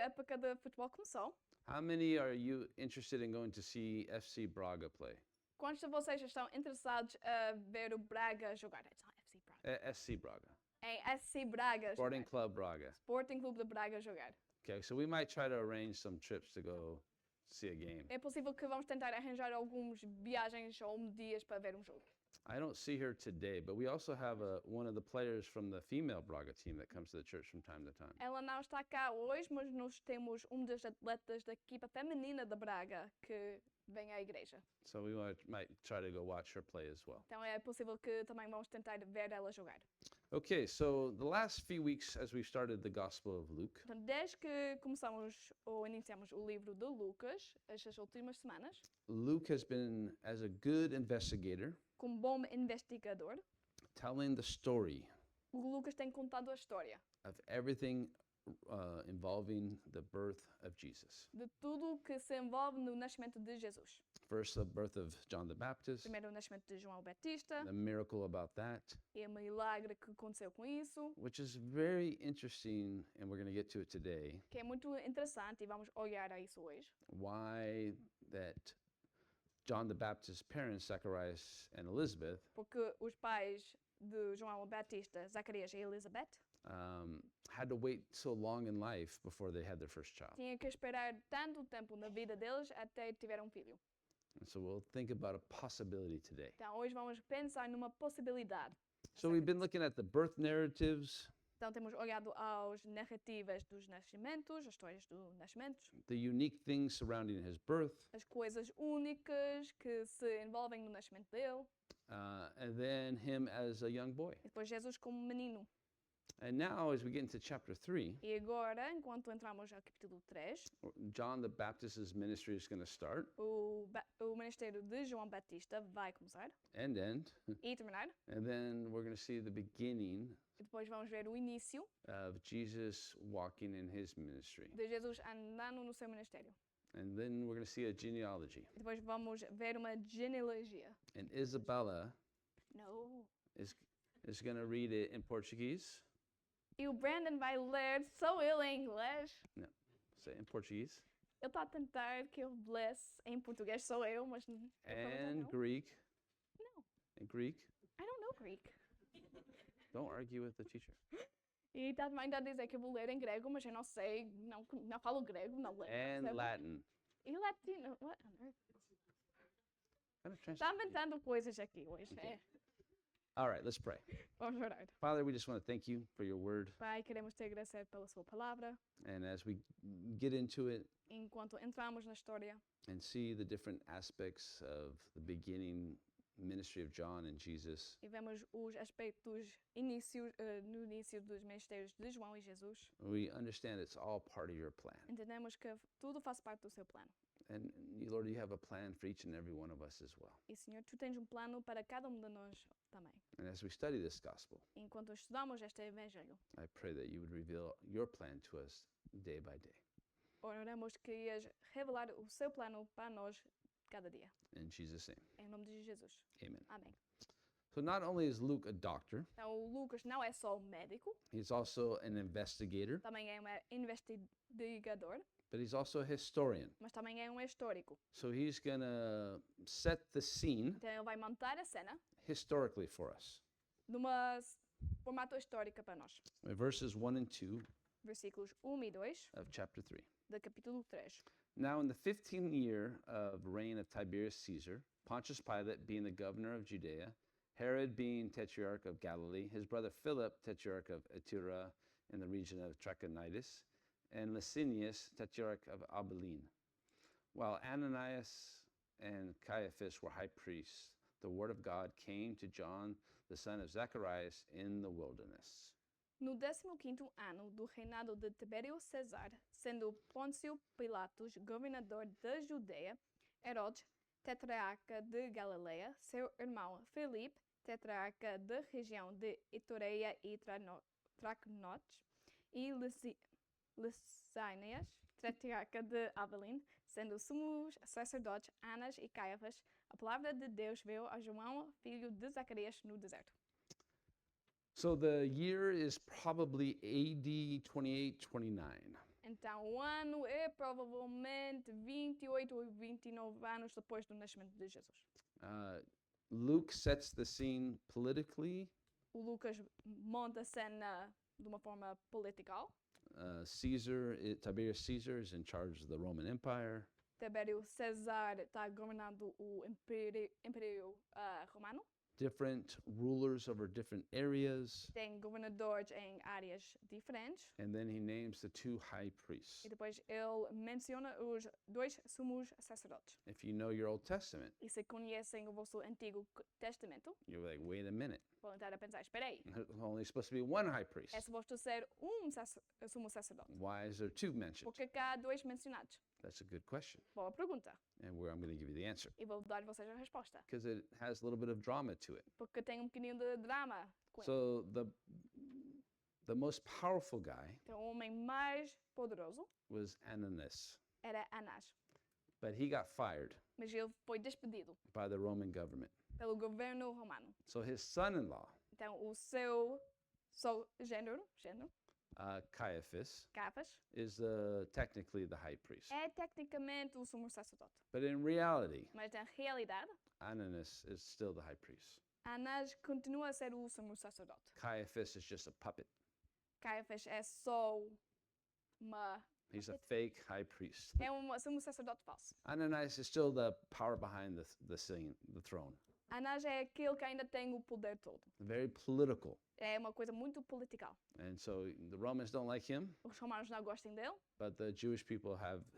época de futebol começou. How many are you interested in going to see FC Braga play? Quantos de vocês estão interessados a ver o Braga jogar? It's not FC Braga. SC Braga. Em SC Braga Sporting jogar. Club Braga. Sporting Clube de Braga jogar. Okay, so we might try to arrange some trips to go see a game. É possível que vamos tentar arranjar algumas viagens ou dias para ver jogo. I don't see her today, but we also have one of the players from the female Braga team that comes to the church from time to time. Ela não está cá hoje, mas nós temos dos atletas da equipa feminina de Braga que vem à igreja. So we might try to go watch her play as well. Então é possível que também vamos tentar ver ela jogar. Okay, so the last few weeks as we've started the Gospel of Luke, Então, desde que começamos ou iniciamos o livro de Lucas, estas últimas semanas, Luke has been, as a good investigator, como bom investigador, telling the story o Lucas tem contado a história of everything involving the birth of Jesus. de tudo o que se envolve no nascimento de Jesus. First, the birth of John the Baptist, Primeiro o nascimento de João Batista the miracle about that, e o milagre que aconteceu com isso, which is very interesting, and we're going to get to it today, que é muito interessante e vamos olhar a isso hoje. why that John the Baptist's parents, Zacharias and Elizabeth, Porque os pais de João Batista, Zacarias e Elizabeth, had to wait so long in life before they had their first child. tinham que esperar tanto tempo na vida deles até tiveram um filho. And so we'll think about a possibility today. Então hoje vamos pensar numa possibilidade. So we've been looking at the birth narratives, Então temos olhado às narrativas dos nascimentos, as histórias dos nascimentos, the unique things surrounding his birth, as coisas únicas que se envolvem no nascimento dele, and then him as a young boy. e depois Jesus como menino. And now, as we get into chapter 3, E agora, enquanto entramos ao capítulo 3, John the Baptist's ministry is going to start o ministério de João Batista vai começar and end, e terminar. and then we're going to see the beginning E depois vamos ver o início of Jesus walking in his ministry. de Jesus andando no seu ministério. And then we're going to see a genealogy. E depois vamos ver uma genealogia. And Isabella No. is going to read it in Portuguese. E o Brandon vai ler, sou eu em inglês. No, say it in Portuguese. Ele está a tentar que eu lesse em português, sou eu, mas eu And não. Greek. Não, And Greek. I don't know Greek. Don't argue with the teacher. E está também a dizer que eu vou ler em grego, mas eu não sei, não falo grego, não leio. And percebe? Latin. E latino, what on earth? Kind of Está translate. inventando coisas aqui hoje. É. All right, let's pray. Vamos orar. Father, we just want to thank you for your word. Pai, queremos te agradecer pela sua palavra. And as we get into it Enquanto entramos na história and see the different aspects of the beginning ministry of John and Jesus, e vemos os aspectos no início dos ministérios de João e Jesus, we understand it's all part of your plan. entendemos que tudo faz parte do seu plano. And Lord, you have a plan for each and every one of us as well. E, Senhor, tu tens plano para cada de nós também. And as we study this gospel, Enquanto estudamos este evangelho, I pray that you would reveal your plan to us day by day. oramos que ias revelar o seu plano para nós cada dia. In Jesus' name, Em nome de Jesus. amen. Amém. So not only is Luke a doctor, Então, o Lucas não é só médico, he's also an investigator, também é investigador, but he's also a historian. mas também é histórico. So he's going to set the scene Então, ele vai montar a cena historically for us. numa formato histórico para nós. Verses 1 and 2 Versículos 1 e 2 of chapter 3. do capítulo 3. Now, in the 15th year of reign of Tiberius Caesar, Pontius Pilate being the governor of Judea, Herod being tetrarch of Galilee, his brother Philip, tetrarch of Iturea in the region of Trachonitis, and Licinius, tetrarch of Abilene. While Ananias and Caiaphas were high priests, the word of God came to John, the son of Zacharias, in the wilderness. No 15º ano do reinado de Tibério César, sendo Pôncio Pilatos governador da Judeia, Herodes, tetrarca de Galileia, seu irmão Filipe, tetrarca da região de Itureia e Traconotes, e Licinias, tetrarca de Abilene, sendo sumos sacerdotes Anas e Caifás, a palavra de Deus veio a João, filho de Zacarias, no deserto. So the year is probably AD 28, 29. Então, o ano é provavelmente 28 ou 29 anos depois do nascimento de Jesus. Luke sets the scene politically. O Lucas monta a cena de uma forma political. Tiberius Caesar is in charge of the Roman Empire. Tibério César está governando o Império Romano. Different rulers over different areas. Tem governadores em áreas diferentes. And then he names the two high priests. E depois ele menciona os dois sumos sacerdotes. If you know your Old Testament, E se conhecem o vosso Antigo Testamento, you're like, wait a minute. vão estar a pensar, espera aí, There's only supposed to be one high priest. é suposto ser sumo sacerdote. Why is there two mentioned? Por que cá há dois mencionados? That's a good question. Boa pergunta. And I'm going to give you the answer. E vou dar vocês a resposta. Because it has a little bit of drama to it. Porque tem bocadinho de drama com ele. So the most powerful guy Então, o homem mais poderoso was Ananias. era Anás. But he got fired Mas ele foi despedido by the Roman government. pelo governo romano. So his son-in-law, Então, o seu gênero, Caiaphas, Capas, is technically the high priest. é tecnicamente o sumo sacerdote. But in reality, Mas, na realidade, Ananias is still the high priest. Anás continua a ser o sumo sacerdote. Caiaphas is just a puppet. Caifás é só uma... He's a fake high priest. É um sumo sacerdote falso. Ananias is still the power behind the throne. Anás é aquele que ainda tem o poder todo. Very political. É uma coisa muito political. And so the Romans don't like him, Os romanos não gostam dele, but the Jewish people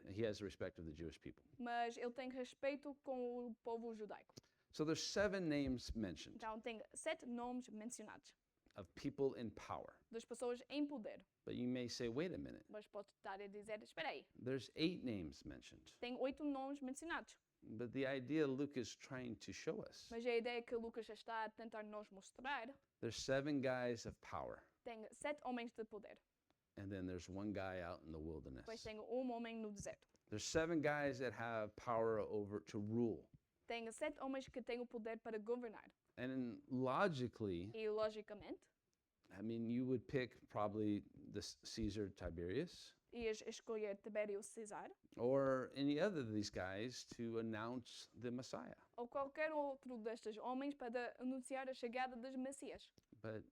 he has the respect of the Jewish people. mas ele tem respeito com o povo judaico. So there's 7 names mentioned Então tem 7 nomes mencionados of people in power. das pessoas em poder. But you may say, wait a minute, Mas pode estar a dizer, espera aí, there's 8 names mentioned. tem 8 nomes mencionados. But the idea Luke is trying to show us, Mas a ideia que Lucas está a tentar nos mostrar, there's 7 guys of power, tem 7 homens de poder. and then there's one guy out in the wilderness. Depois tem homem no deserto. There's 7 guys that have power over to rule. Tem 7 homens que têm o poder para governar. And logically, E, logicamente, I mean, you would pick probably the Caesar Tiberius ias escolher Tibério César or any other of these guys to announce the Messiah. ou qualquer outro destes homens para anunciar a chegada das Messias. But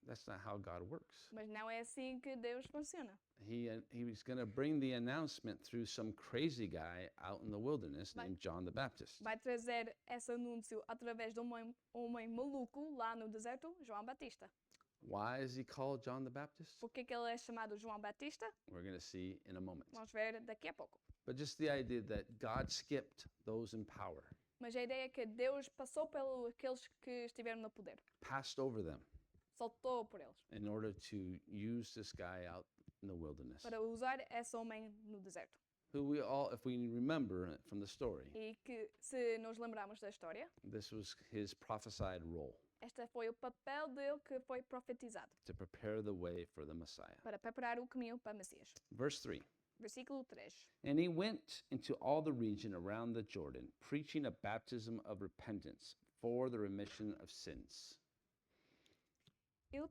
that's not how God works. Mas não é assim que Deus funciona. He was going to bring the announcement through some crazy guy out in the wilderness Vai- named John the Baptist. Vai trazer esse anúncio através de um homem maluco lá no deserto, João Batista. Why is he called John the Baptist? Por que que ele é chamado João Batista? We're going to see in a moment. Vamos ver daqui a pouco. But just the idea that God skipped those in power, Mas a ideia é que Deus passou pelos aqueles que estiveram no poder. passed over them Saltou por eles. in order to use this guy out in the wilderness. Para usar esse homem no deserto. Who we all, if we remember from the story, E que, se nos lembrarmos da história, this was his prophesied role este foi o papel dele que foi profetizado. to prepare the way for the Messiah. Para preparar o caminho para Messias. Verse 3. Versículo 3. And he went into all the region around the Jordan, preaching a baptism of repentance for the remission of sins. Ele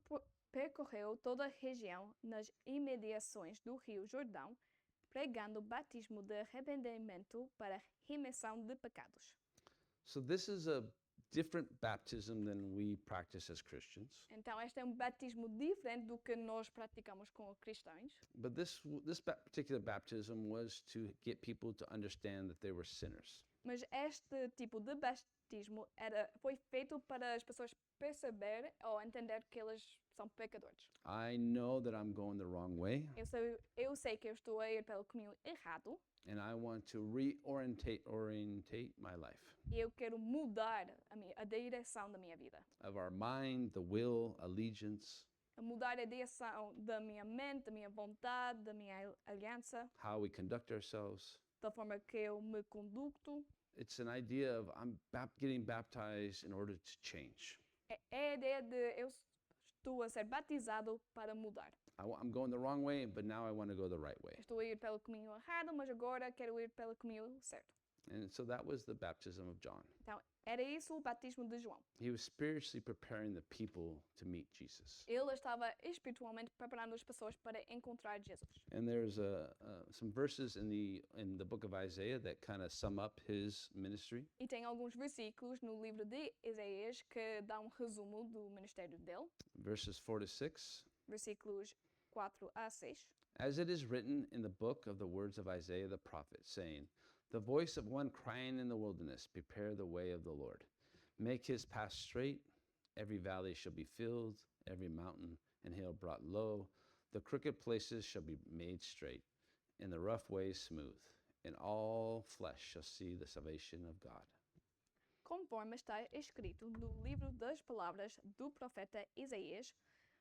percorreu toda a região nas imediações do rio Jordão, pregando o batismo de arrependimento para remissão de pecados. So this is a different baptism than we practice as Christians. Então, este é batismo diferente do que nós praticamos com os cristãos. But this particular baptism was to get people to understand that they were sinners. Mas este tipo de batismo foi feito para as pessoas perceber ou entender que eles são pecadores. I know that I'm going the wrong way, Eu sei que eu estou a ir pelo caminho errado and I want to orientate my life e eu quero mudar a direção da minha vida. of our mind, the will, allegiance, A mudar a direção da minha mente, da minha vontade, da minha aliança, how we conduct ourselves. da forma que eu me conducto. It's an idea of I'm getting baptized in order to change. É a ideia de eu estou a ser batizado para mudar. I'm going the wrong way, but now I want to go the right way. Estou a ir pelo caminho errado, mas agora quero ir pelo caminho certo. And so that was the baptism of John. Então, era isso o batismo de João. He was spiritually preparing the people to meet Jesus. Ele estava espiritualmente preparando as pessoas para encontrar Jesus. And there's some verses in the book of Isaiah that kind of sum up his ministry. E tem alguns versículos no livro de Isaías que dão um resumo do ministério dele. Verses 4 to 6. Versículos 4 a 6. As it is written in the book of the words of Isaiah the prophet, saying, the voice of one crying in the wilderness, prepare the way of the Lord. Make his path straight. Every valley shall be filled, every mountain and hill brought low. The crooked places shall be made straight, and the rough ways smooth. And all flesh shall see the salvation of God. Conforme está escrito no livro das palavras do profeta Isaías,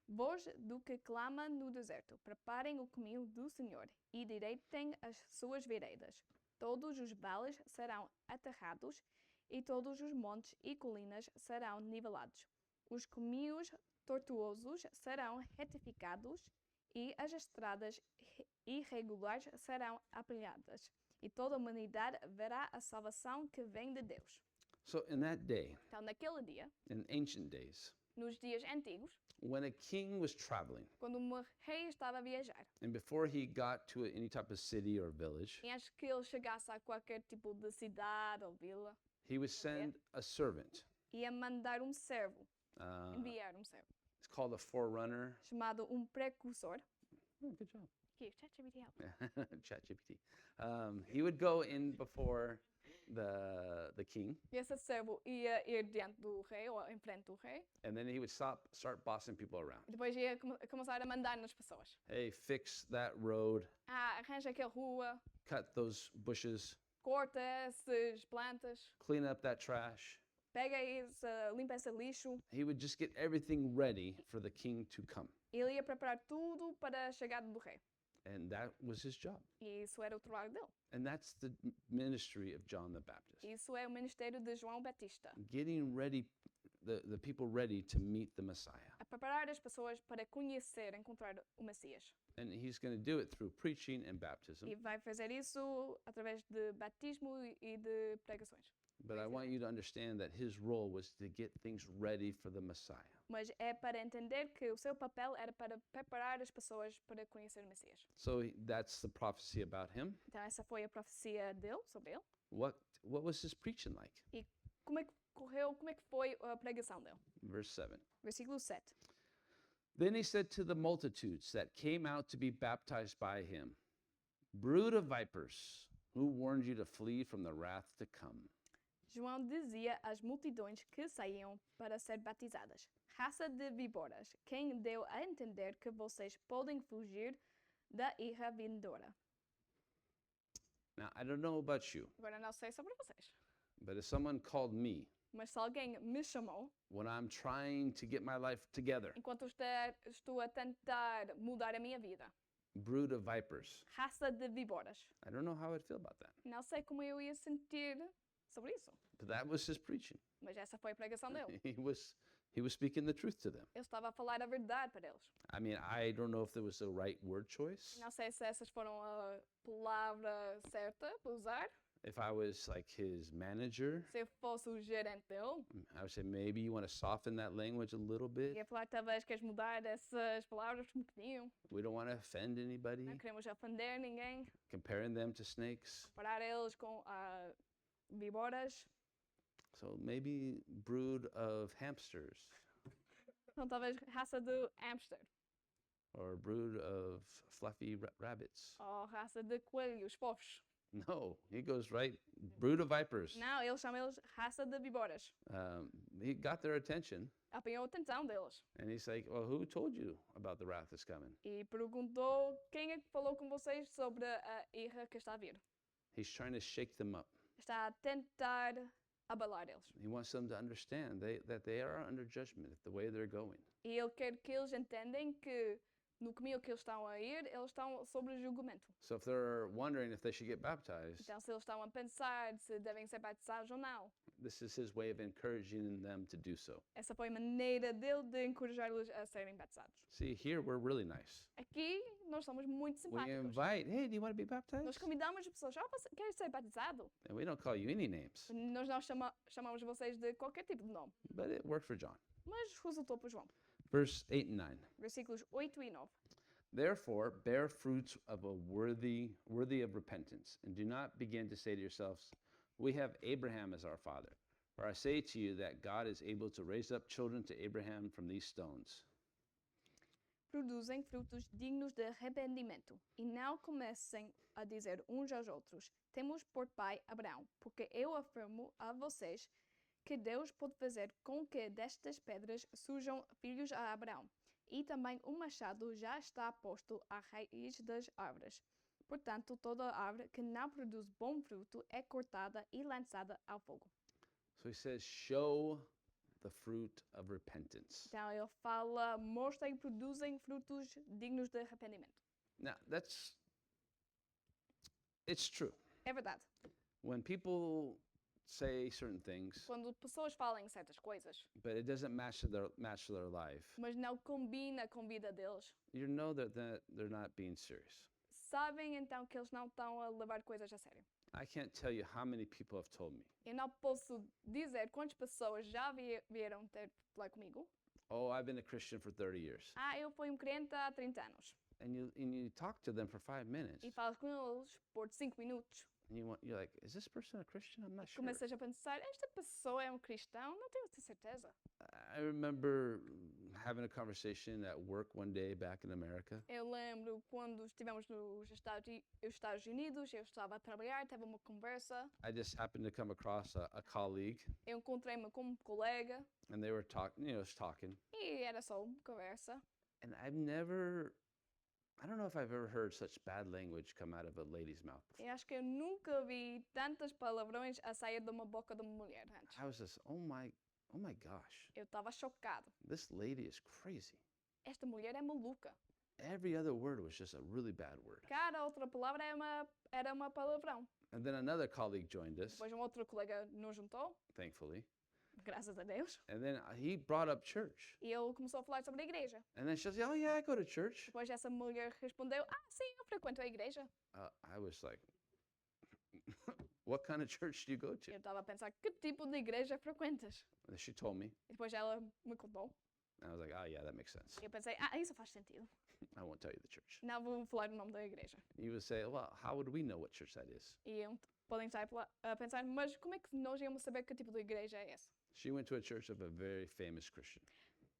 voz do que clama no deserto, preparem o caminho do Senhor e direitem as suas veredas. Todos os vales serão aterrados e todos os montes e colinas serão nivelados. Os caminhos tortuosos serão retificados e as estradas irregulares serão apilhadas. E toda a humanidade verá a salvação que vem de Deus. So in that day, Então, naquele dia, in ancient days, nos dias antigos, when a king was traveling, quando um rei estava a viajar, and before he got to any type of city or village, e antes que ele chegasse a qualquer tipo de cidade ou vila, he would send a servant. ia mandar um servo, Uh, enviar um servo, it's called a forerunner. chamado um precursor. Oh, good job. Aqui, ChatGPT help. ChatGPT. He would go in before the king, E esse servo ia ir diante do rei, ou em frente do rei, and then he would start bossing people around. e depois ia começar a mandar nas pessoas. Hey, fix that road, Arranja aquela rua, cut those bushes, corta essas plantas, clean up that trash. pega esse, limpa esse lixo. He would just get everything ready for the king to come. Ele ia preparar tudo para a chegada do rei. And that was his job. E isso era o trabalho dele. And that's the ministry of John the Baptist. Isso é o ministério de João Batista. Getting ready, the people ready to meet the Messiah. A preparar as pessoas para conhecer, encontrar o Messias. And he's going to do it through preaching and baptism. E vai fazer isso através de batismo e de pregações. But I want you to understand that his role was to get things ready for the Messiah. Mas é para entender que o seu papel era para preparar as pessoas para conhecer o Messias. So that's the prophecy about him. Então essa foi a profecia dele, sobre ele. What was his preaching like? E como é que correu, como é que foi a pregação dele? Verse 7. Versículo 7. Then he said to the multitudes that came out to be baptized by him, brood of vipers, who warned you to flee from the wrath to come? João dizia às multidões que saíam para ser batizadas: raça de víboras, quem deu a entender que vocês podem fugir da ira vindoura. Now, I don't know about you, Agora não sei sobre vocês, but if someone called me mas se alguém me chamou, when I'm trying to get my life together, enquanto estou a tentar mudar a minha vida, brood of vipers, raça de víboras, I don't know how I'd feel about that. não sei como eu ia sentir sobre isso. But that was his preaching. Mas essa foi a pregação dele. He was speaking the truth to them. Ele estava a falar a verdade para eles. I mean, I don't know if there was the right word choice. Não sei se essas foram a palavra certa para usar. If I was like his manager, Se eu fosse o gerente dele, I would say maybe you want to soften that language a little bit. ia falar talvez queres mudar essas palavras um bocadinho. We don't want to offend anybody, Não queremos ofender ninguém. comparing them to snakes. Comparar eles com víboras. So maybe brood of hamsters Então talvez raça de hamster. or brood of fluffy rabbits. Ou raça de coelhos fofos. No, he goes right, brood of vipers. Não, ele chama eles raça de víboras. He got their attention Apanhou a atenção deles. and he's like, well, who told you about the wrath that's coming? E perguntou quem é que falou com vocês sobre a ira que está a vir. He's trying to shake them up. Está a tentar abalar eles. He wants them to understand that they are under judgment the way they're going. E ele quer que eles entendam que No caminho que eles estão a ir, eles estão sobre julgamento. So if they're wondering if they should get baptized, Então, se eles estão a pensar se devem ser batizados ou não, this is his way of encouraging them to do so. essa foi a maneira dele de encorajar-los a serem batizados. See, here we're really nice. Aqui, nós somos muito We simpáticos. invite, hey, do you want to be Nós baptized? convidamos as pessoas, você quer ser batizado? And we don't call you any names, Nós não chamamos vocês de qualquer tipo de nome. but it worked for John. Mas resultou para João. Verse 8 and 9. Versículos 8 e 9. Therefore, bear fruits of a worthy of repentance, and do not begin to say to yourselves, we have Abraham as our father. For I say to you that God is able to raise up children to Abraham from these stones. Produzem frutos dignos de arrependimento, e não comecem a dizer uns aos outros, temos por pai Abraão, porque eu afirmo a vocês que Deus pode fazer com que destas pedras surjam filhos a Abraão. E também o machado já está posto à raiz das árvores. Portanto, toda árvore que não produz bom fruto é cortada e lançada ao fogo. So he says, show the fruit of repentance. Então ele fala, mostrem e produzem frutos dignos de arrependimento. Now, it's true. É verdade. When people say certain things, Quando pessoas falam certas coisas, but it doesn't match their life, mas não combina com a vida deles, you know that they're not being serious. sabem então que eles não estão a levar coisas a sério. I can't tell you how many people have told me, Eu não posso dizer quantas pessoas já vieram ter falar comigo. oh, I've been a Christian for 30 years. Eu fui um crente há 30 anos. And you talk to them for 5 minutes, E falas com eles por 5 minutos. and you're like, is this person a Christian? I'm not sure. Começas a pensar, esta pessoa é um cristão? Não tenho certeza. I remember having a conversation at work one day back in America. Eu lembro quando estivemos nos Estados Unidos, eu estava a trabalhar, teve uma conversa. I just happened to come across a colleague, Eu encontrei-me com um colega and they were talking, just talking. e era só uma conversa. And I don't know if I've ever heard such bad language come out of a lady's mouth before. Eu acho que eu nunca vi tantas palavrões a sair de uma boca de uma mulher antes. I was just, oh my gosh, Eu estava chocado. this lady is crazy. Esta mulher é maluca. Every other word was just a really bad word. Cada outra palavra era uma palavrão. And then another colleague joined us, Depois outro colega nos juntou, thankfully. graças a Deus. And then he brought up church. E ele começou a falar sobre a igreja. And then she says, oh yeah, I go to church. Depois essa mulher respondeu, sim, eu frequento a igreja. I was like, what kind of church do you go to? Eu estava a pensar, que tipo de igreja frequentas? And she told me, E depois ela me contou. and I was like, oh yeah, that makes sense. E eu pensei, isso faz sentido. I won't tell you the church. Não vou falar o nome da igreja. You would say, well, how would we know what church that is? E podem estar a pensar, mas como é que nós íamos saber que tipo de igreja é essa? She went to a church of a very famous Christian.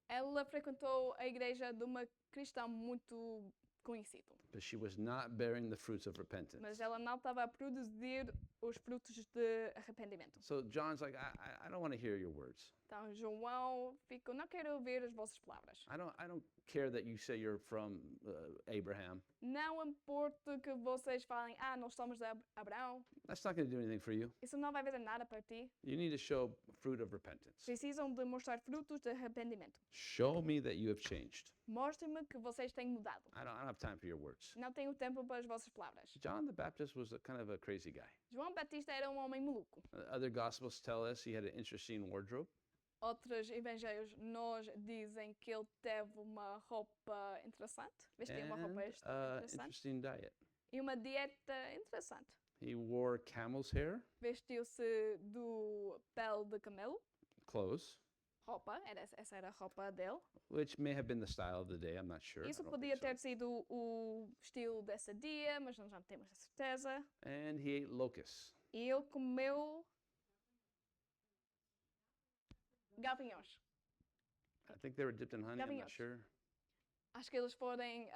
Ela frequentou a igreja de uma cristã muito conhecida. But she was not bearing the fruits of repentance. Mas ela não estava a produzir os frutos de arrependimento. So John's like, I don't want to hear your words. Então João ficou, não quero ouvir as vossas palavras. I don't care that you say you're from Abraham. Não importa que vocês falem, nós somos de Abraão. That's not going to do anything for you. Isso não vai fazer nada para ti. You need to show fruit of repentance. Precisam de mostrar frutos de arrependimento. Show me that you have changed. Mostrem-me que vocês têm mudado. I don't have time for your words. Não tenho tempo para as vossas palavras. John the Baptist was kind of a crazy guy. João Batista era um homem maluco. Other gospels tell us he had an interesting wardrobe. Outros evangelhos nos dizem que ele teve uma roupa interessante. Vestia uma roupa interessante. Interesting diet. E uma dieta interessante. He wore camel's hair, Vestiu-se do pele de camelo. clothes, Roupa, essa era a roupa dele. which may have been the style of the day. I'm not sure. I Isso don't podia think so. ter sido o estilo desse dia, mas nós não temos a certeza. And he ate locusts. E ele comeu gafanhões. I think they were dipped in honey. I'm not Gafanhotos. sure. Acho que eles foram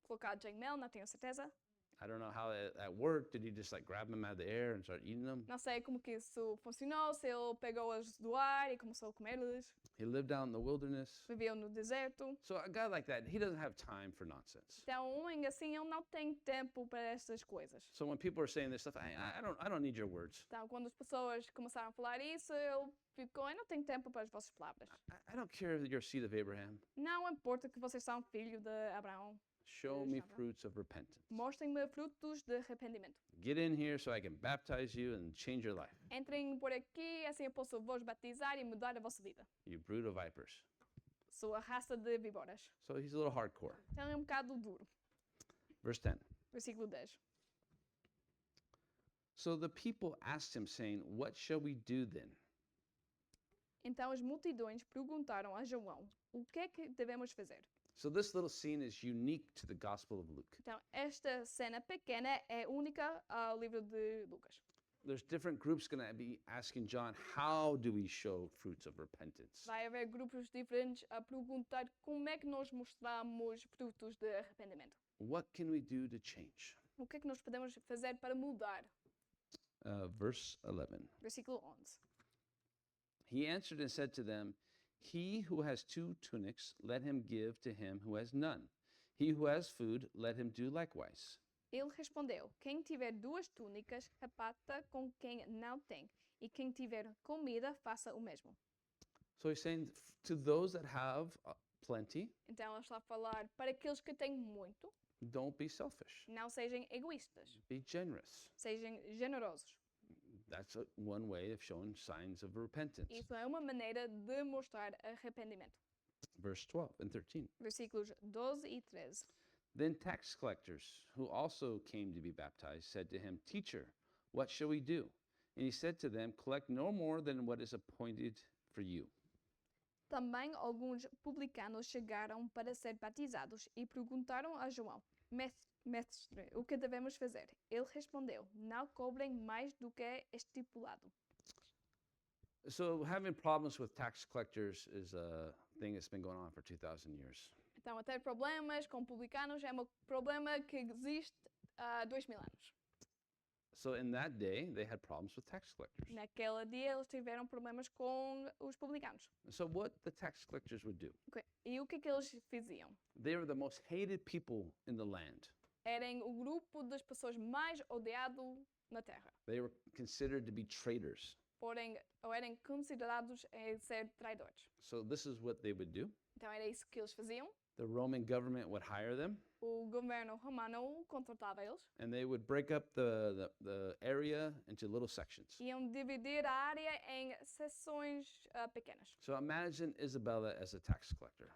colocados em mel, não tenho certeza. I don't know how at work, did he just like grab them out of the air and start eating them? Não sei como que isso funcionou, se ele pegou-as do ar e começou a comê-las. He lived out in the wilderness. Viveu no deserto. So a guy like that, he doesn't have time for nonsense. Então, um homem assim, ele não tem tempo para estas coisas. So when people are saying this stuff, I don't need your words. Então, quando as pessoas começaram a falar isso, ele ficou, eu não tenho tempo para as vossas palavras. I don't care that you're a seed of Abraham. Não importa que vocês são filho de Abraão. Show me fruits of repentance. Mostrem-me frutos de arrependimento. Get in here so I can baptize you and change your life. Entrem por aqui, assim eu posso vos batizar e mudar a vossa vida. You brood of vipers. Sou a raça de víboras. So he's a little hardcore. Então é um bocado duro. Verse 10. Versículo 10. So the people asked him, saying, What shall we do then? Então as multidões perguntaram a João, o que é que devemos fazer? So this little scene is unique to the Gospel of Luke. Então esta cena pequena é única ao livro de Lucas. There's different groups going to be asking John, how do we show fruits of repentance? Vai haver grupos diferentes a perguntar como é que nós mostramos frutos de arrependimento. What can we do to change? O que é que nós podemos fazer para mudar? Verse 11. Versículo 11. He answered and said to them, He who has 2 tunics, let him give to him who has none. He who has food, let him do likewise. Ele respondeu, quem tiver 2 túnicas, repata com quem não tem, e quem tiver comida, faça o mesmo. So he's saying to those that have plenty, Então ele está a falar para aqueles que têm muito, don't be selfish. não sejam egoístas, Be generous. sejam generosos. That's one way of showing signs of repentance. Isso é uma maneira de mostrar arrependimento. Verse 12 and 13. Versículos 12 e 13. Then tax collectors, who also came to be baptized, said to him, Teacher, what shall we do? And he said to them, Collect no more than what is appointed for you. Também alguns publicanos chegaram para ser batizados e perguntaram a João, Mestre, o que devemos fazer? Ele respondeu, não cobrem mais do que é estipulado. So having problems with tax collectors is a thing that's been going on for 2,000 years. Então, ter problemas com publicanos é um problema que existe há 2000 anos. So in that day, they had problems with tax collectors. Naquele dia, eles tiveram problemas com os publicanos. So what the tax collectors would do, Ok. E o que é que eles faziam? they were the most hated people in the land. Eram o grupo das pessoas mais odiado na Terra. They were considered to be traitors. Porém, ou eram considerados ser traidores. So this is what they would do. Então, era isso que eles faziam. The Roman government would hire them, O governo romano contratava eles. and they would break up the area into little sections. Iam dividir a área em seções pequenas. So imagine Isabella as a tax collector.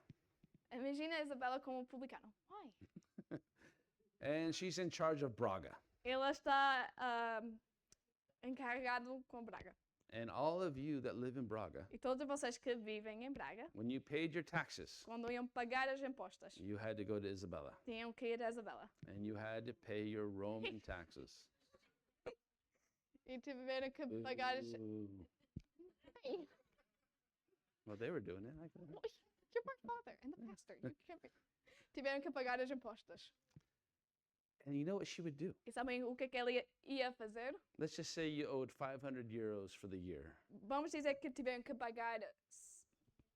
Imagina a Isabela como publicano. Ai. And she's in charge of Braga. Ela está encarregado com Braga. And all of you that live in Braga, E todos vocês que vivem em Braga, when you paid your taxes, quando iam pagar as impostas, you had to go to Isabella. tinham que ir a Isabela. And you had to pay your Roman taxes. E tiveram que pagar as... Ooh. Ai, Well, they were doing it. I couldn't. you're my father and the pastor. You can't be... Tiveram que pagar as impostas. And you know what she would do? E sabem o que é que ela ia fazer? Let's just say you owed 500 euros for the year. Vamos dizer que tiveram que pagar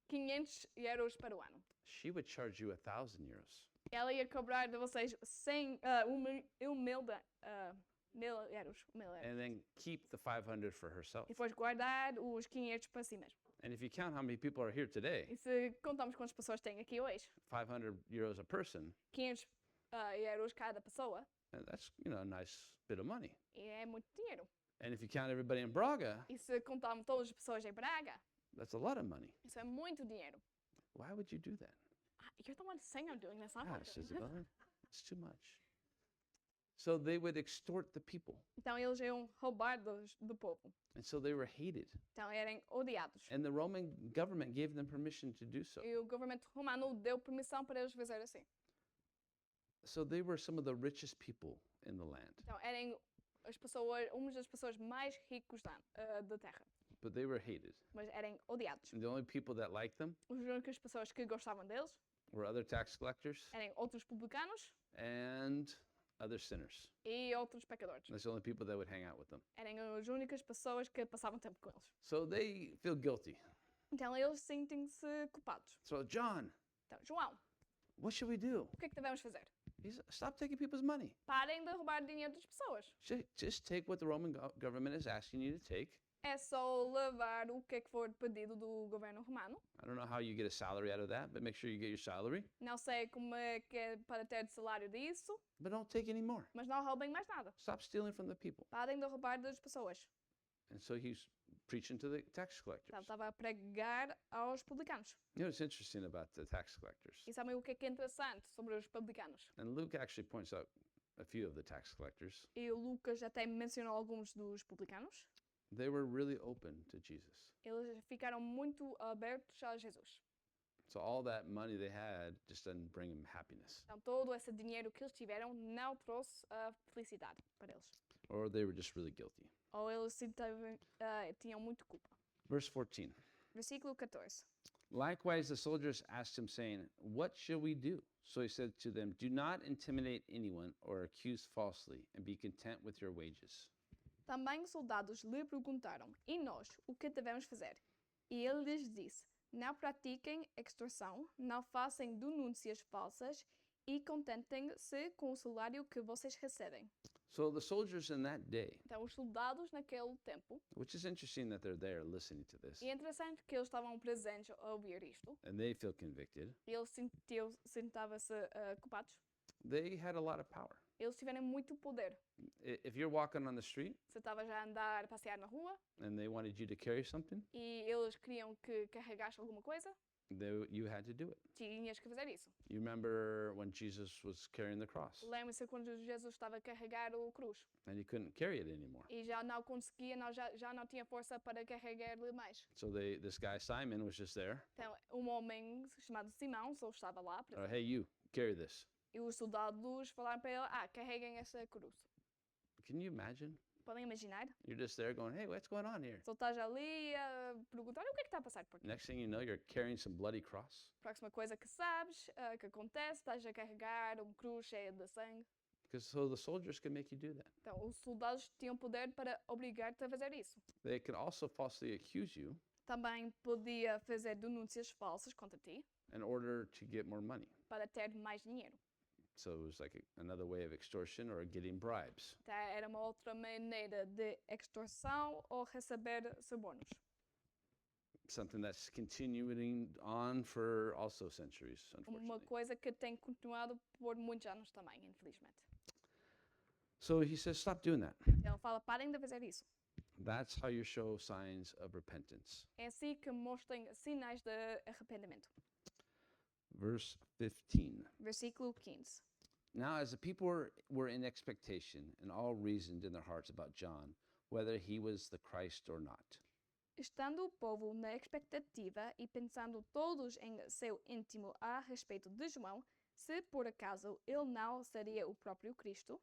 500 euros para o ano. She would charge you 1,000 euros. Ela ia cobrar de vocês 100, mil euros. And then keep the 500 for herself. E depois guardar os 500 para si mesmo. And if you count how many people are here today, E se contamos quantas pessoas têm aqui hoje, 500 euros a person, 500 euros cada pessoa, that's, a nice bit of money. e é muito dinheiro. And if you count everybody in Braga, E se contarmos todas as pessoas em Braga, that's a lot of money. isso é muito dinheiro. Why would you do that? You're the one saying I'm doing this. I'm not Gosh, doing this. Isabella, it's too much. So they would extort the people. Então eles iam roubar do povo. And so they were hated. Então eram odiados. And the Roman government gave them permission to do so. E o governo romano deu permissão para eles fazer assim. So they were some of the richest people in the land, Então eram as pessoas, umas das pessoas mais ricas da terra. but they were hated. Mas eram odiados. And the only people that liked them As únicas pessoas que gostavam deles were other tax collectors eram outros publicanos and other sinners. e outros pecadores. That's the only people that would hang out with them. Eram as únicas pessoas que passavam tempo com eles. So they feel guilty. Então eles sentem-se culpados. So, John, Então, João, what should we do? o que é que devemos fazer? Stop taking people's money. Parem de roubar dinheiro das pessoas. Just take what the Roman government is asking you to take. É só levar o que é que for pedido do governo romano. I don't know how you get a salary out of that, but make sure you get your salary. Não sei como é que é para ter salário disso, But don't take any more. mas não roubem mais nada. Stop stealing from the people. Parem de roubar das pessoas. And so he's preaching to the tax collectors. Então, estava a pregar aos publicanos. You know what's interesting about the tax collectors? E sabem o que é interessante sobre os publicanos? And Luke actually points out a few of the tax collectors. E o Lucas até mencionou alguns dos publicanos. They were really open to Jesus. Eles ficaram muito abertos a Jesus. So all that money they had just doesn't bring them happiness. Então, todo esse dinheiro que eles tiveram não trouxe a felicidade para eles. Or they were just really guilty. Ou eles tinham muito culpa. Verse 14. Versículo 14. Likewise, the soldiers asked him, saying, What shall we do? So he said to them, Do not intimidate anyone or accuse falsely, and be content with your wages. Também os soldados lhe perguntaram, e nós, o que devemos fazer? E ele lhes disse, não pratiquem extorsão, não façam denúncias falsas e contentem-se com o salário que vocês recebem. So the soldiers in that day, Então, os soldados naquele tempo, which is interesting that they're there listening to this, e é interessante que eles estavam presentes a ouvir isto, and they feel convicted, e eles sentavam-se culpados, they had a lot of power. eles tiveram muito poder. If you're walking on the street Você estava já a andar, a passear na rua, and they wanted you to carry something, e eles queriam que carregasse alguma coisa, you had to do it. tinhas que fazer isso. You remember when Jesus was carrying the cross Lembre-se quando Jesus estava a carregar o cruz. and he couldn't carry it anymore. E já não conseguia, já não tinha força para carregar-lhe mais. So this guy Simon was just there. Então, um homem chamado Simão só estava lá. Hey, you carry this. E os soldados falaram para ele, carreguem essa cruz. Can you imagine? Podem imaginar? You're just there going, hey, what's going on here? Só estás ali a perguntar o que é que está a passar por aqui. Next thing you know, you're carrying some bloody cross. Próxima coisa que sabes, que acontece, estás a carregar uma cruz cheia de sangue. Because so the soldiers can make you do that. Então, os soldados tinham poder para obrigar-te a fazer isso. They can also falsely accuse you Também podia fazer denúncias falsas contra ti in order to get more money. para ter mais dinheiro. So it was like another way of extortion or getting bribes. Então, era uma outra maneira de extorsão ou receber subornos. Something that's continuing on for also centuries, Uma unfortunately. coisa que tem continuado por muitos anos também, infelizmente. So he says, stop doing that. Ele fala, parem de fazer isso. That's how you show signs of repentance. É assim que mostrem sinais de arrependimento. Verse 15. Versículo 15. Now, as the people were in expectation and all reasoned in their hearts about John, whether he was the Christ or not. Estando o povo na expectativa e pensando todos em seu íntimo a respeito de João, se por acaso ele não seria o próprio Cristo.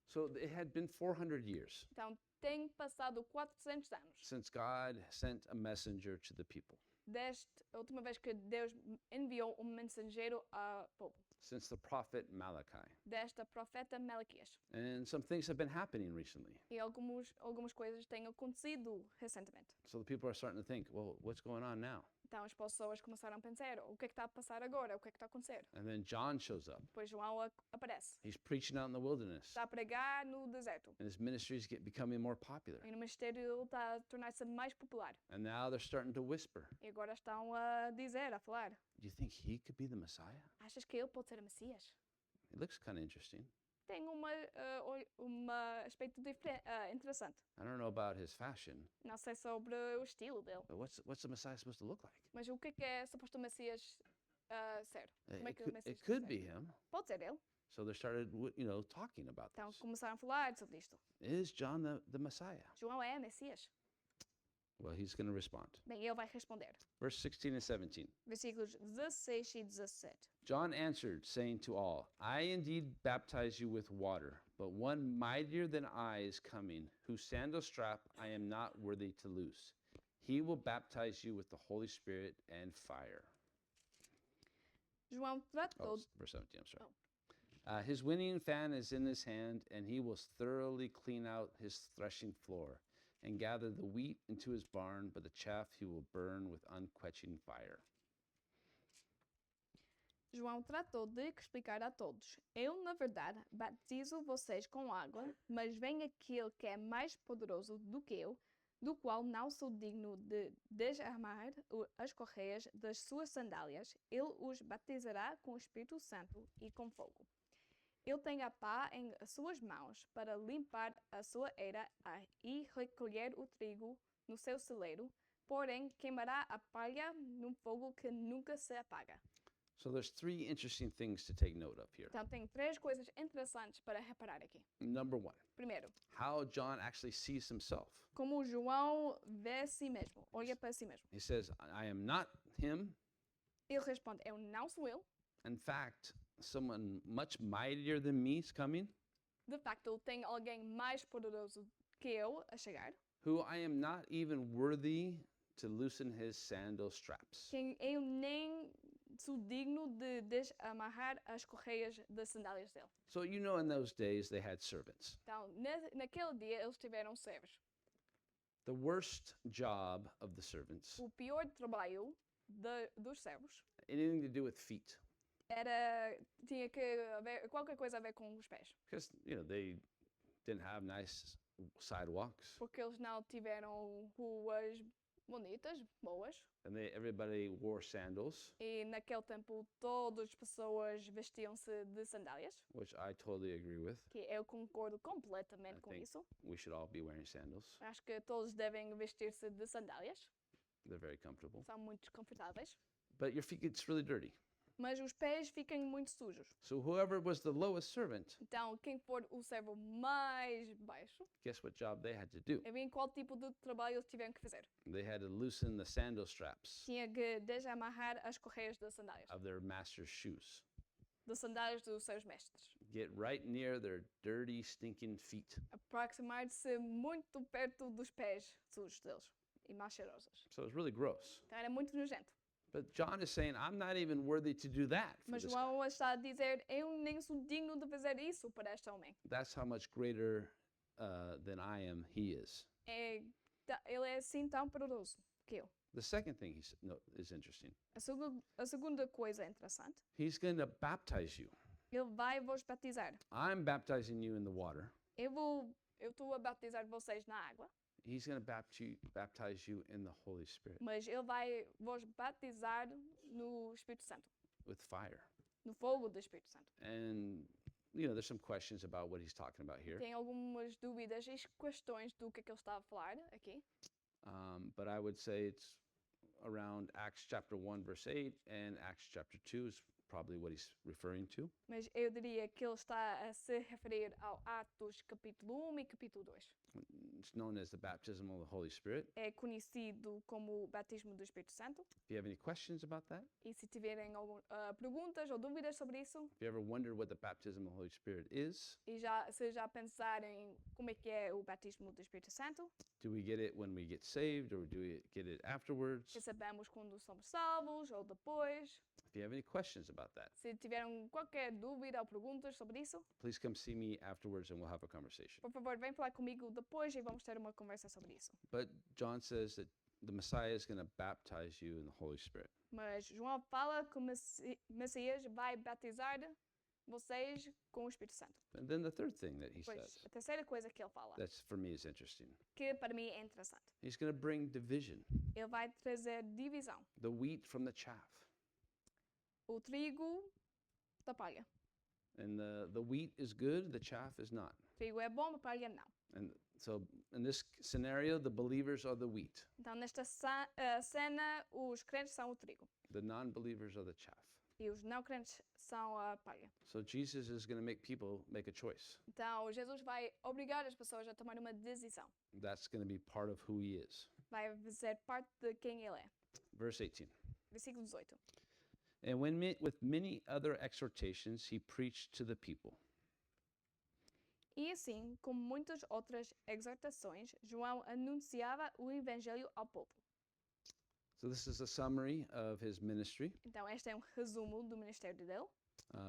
So it had been 400 years Então, tem passado 400 anos since God sent a messenger to the people, desde a última vez que Deus enviou um mensageiro ao povo, since the prophet Malachi. desta profeta Malaquias. And some things have been happening recently. E algumas coisas têm acontecido recentemente. So the people are starting to think, well, what's going on now? Então as pessoas começaram a pensar, o que é que está a passar agora? O que é que está a acontecer? And then John shows up. Depois João aparece. He's preaching out in the wilderness, Está a pregar no deserto. and his ministry is becoming more popular. E no ministério ele está a tornar-se mais popular. And now they're starting to whisper, E agora estão a dizer, a falar. do you think he could be the Messiah? Achas que ele pode ser o Messias? It looks kind of interesting. Tem um aspecto interessante. I don't know about his fashion, Não sei sobre o estilo dele. but what's the Messiah supposed to look like? Mas o que é suposto o Messias ser? Como é It que o could, Messias it could deve be ser? him. Pode ser ele. So they started, talking about Então this. começaram a falar sobre isto. Is John the Messiah? João é Messias? Well, he's going to respond. Bem, ele vai responder. Verse 16 and 17. Versículos 16 e 17. John answered, saying to all, I indeed baptize you with water, but one mightier than I is coming, whose sandal strap I am not worthy to loose. He will baptize you with the Holy Spirit and fire. João tratou... Verse 17, I'm sorry. His winning fan is in his hand, and he will thoroughly clean out his threshing floor and gather the wheat into his barn, but the chaff he will burn with unquenching fire. João tratou de explicar a todos: Eu, na verdade, batizo vocês com água, mas vem aquele que é mais poderoso do que eu, do qual não sou digno de desamarrar as correias das suas sandálias. Ele os batizará com o Espírito Santo e com fogo. Ele tem a pá em suas mãos para limpar a sua eira e recolher o trigo no seu celeiro, porém queimará a palha num fogo que nunca se apaga. So there's three interesting things to take note of here. Então tem três coisas interessantes para reparar aqui. Number one, Primeiro, how John actually sees himself. como João vê a si mesmo, olha para si mesmo. He says, I am not him. Ele responde: Eu não sou eu. In fact, someone much mightier than me is coming, De facto, tem alguém mais poderoso que eu a chegar, who I am not even worthy to loosen his sandal straps. quem eu nem sou digno de desamarrar as correias das sandálias dele. So, you know, in those days, they had servants. Então, naquele dia, eles tiveram servos. The worst job of the servants, O pior trabalho dos servos anything to do with feet, tinha que haver qualquer coisa a ver com os pés, because, you know, they didn't have nice sidewalks, porque eles não tiveram ruas bonitas, boas, and everybody wore sandals, e naquele tempo todas as pessoas vestiam-se de sandálias, which I totally agree with. que eu concordo completamente I com think isso. we should all be wearing sandals. Acho que todos devem vestir-se de sandálias, They're very comfortable. são muito confortáveis, But your feet gets really dirty. mas os pés ficam muito sujos. So whoever was the lowest servant, Então, quem for o servo mais baixo, guess what job they had to do? em qual tipo de trabalho eles tiveram que fazer? They had to loosen the sandal straps Tinha que desamarrar as correias das sandálias, of their master's shoes. das sandálias dos seus mestres. Get right near their dirty, stinking feet. Aproximar-se muito perto dos pés sujos deles e mais cheirosos. So it's really gross. Então, era muito nojento. But John is saying, I'm not even worthy to do that for Mas this guy. João está a dizer: Eu nem sou digno de fazer isso para este homem. That's how much greater than I am he is. Ele é assim tão poderoso que eu. The second thing is interesting. A segunda coisa interessante, He's going to baptize you. ele vai vos batizar. I'm baptizing you in the water. Eu estou a batizar vocês na água, He's going to baptize you in the Holy Spirit mas ele vai vos batizar no Espírito Santo, with fire. no fogo do Espírito Santo. And, you know, there's some questions about what he's talking about here. Tem algumas dúvidas e questões do que ele está a falar aqui, But I would say it's around Acts chapter 1, verse 8, and Acts chapter 2 is probably what he's referring to. mas eu diria que ele está a se referir ao Atos capítulo 1 e capítulo 2. It's known as the baptism of the Holy Spirit. É conhecido como o batismo do Espírito Santo. If you have any questions about that, E se tiverem perguntas ou dúvidas sobre isso, if you ever wondered what the baptism of the Holy Spirit is, e se já pensarem como é o batismo do Espírito Santo, do we get it when we get saved or do we get it afterwards? recebemos quando somos salvos ou depois. If you have any questions about that, Se tiverem qualquer dúvida ou perguntas sobre isso, please come see me afterwards and we'll have a conversation. por favor, vem falar comigo depois e vamos ter uma conversa sobre isso. But John says that the Messiah is going to baptize you in the Holy Spirit. Mas João fala que o Messias vai batizar vocês com o Espírito Santo. And then the third thing that he Pois, says, a terceira coisa que ele fala, that's for me is interesting. que para mim é interessante, He's going to bring division, ele vai trazer divisão. the wheat from the chaff. O trigo da palha. And the wheat is good, the chaff is not. O trigo é bom, a palha não. And so in this scenario, the believers are the wheat, Então, nesta cena, os crentes são o trigo the non-believers are the chaff. e os não crentes são a palha. So Jesus is going to make people make a choice. Então, Jesus vai obrigar as pessoas a tomar uma decisão. That's going to be part of who he is. Vai ser parte de quem ele é. Verse 18. Versículo 18. And with many other exhortations, he preached to the people. E assim, com muitas outras exortações, João anunciava o evangelho ao povo. So this is a summary of his ministry. Então, este é um resumo do ministério dele.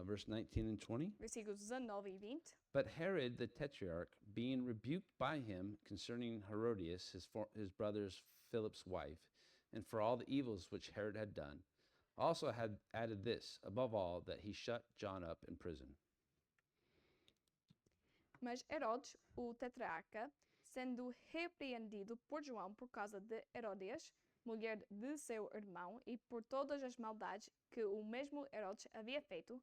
verse 19 and 20. Versículos 19 e 20. But Herod the Tetrarch, being rebuked by him concerning Herodias, his brother's Philip's wife, and for all the evils which Herod had done, also had added this, above all, that he shut John up in prison. Mas Herodes, o tetrarca, sendo repreendido por João por causa de Herodias, mulher de seu irmão, e por todas as maldades que o mesmo Herodes havia feito,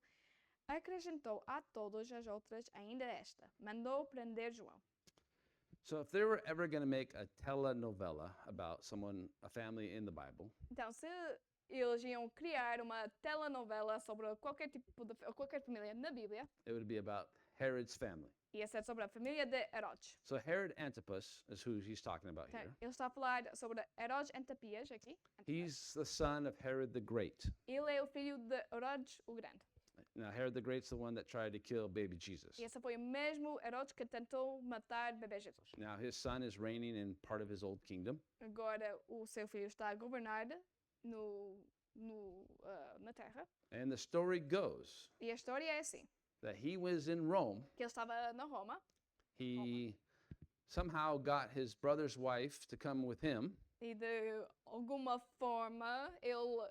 acrescentou a todas as outras ainda esta: mandou prender João. So if they were ever going to make a telenovela about someone, a family in the Bible, Então, se eles iam criar uma telenovela sobre qualquer família na Bíblia, it would be about Herod's family. ia ser sobre a família de Herodes. So Herod Antipas is who he's talking about Então, here. ele está a falar sobre Herodes Antipas aqui. He's the son of Herod the Great. Ele é o filho de Herodes o Grande. Now, Herod the Great's the one that tried to kill baby Jesus. E esse foi o mesmo Herodes que tentou matar bebê Jesus. Now, his son is reigning in part of his old kingdom. Agora o seu filho está a governar na terra. And the story goes E a história é assim, that he was in Rome. que ele estava na Roma He somehow got his brother's wife to come with him. e de alguma forma ele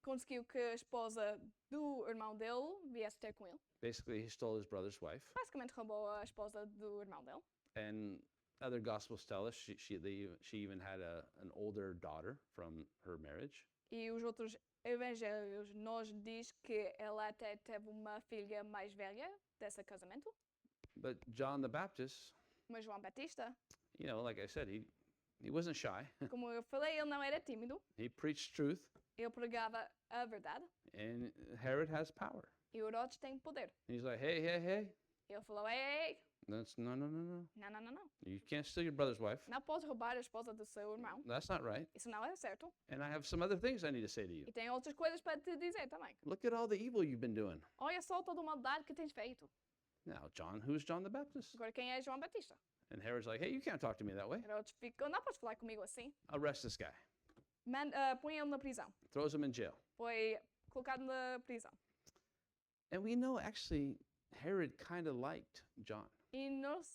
conseguiu que a esposa do irmão dele viesse ter com ele. Basically, he stole his brother's wife. Basicamente roubou a esposa do irmão dele. And other gospels tell us she even had an older daughter from her marriage. E os outros evangelhos nos diz que ela até teve uma filha mais velha desse casamento. But John the Baptist, Mas João Batista, you know, like I said, he wasn't shy. como eu falei, ele não era tímido. He preached truth, Ele pregava a verdade. and Herod has power. E Herodes tem poder. And he's like, hey, Ele falou, ei, that's no. não. You can't steal your brother's wife. Não pode roubar a esposa do seu irmão. That's not right. Isso não é certo. And I have some other things I need to say to you. E tem outras coisas para te dizer também. Look at all the evil you've been doing. Olha só toda a maldade que tens feito. Now, who's John the Baptist? Agora quem é João Batista? And Herod's like, hey, you can't talk to me that way. Herodes ficou, não podes falar comigo assim. Arrest this guy. Põe ele na prisão. Throws him in jail. Foi colocado na prisão. And we know actually Herod kind of liked John. E nós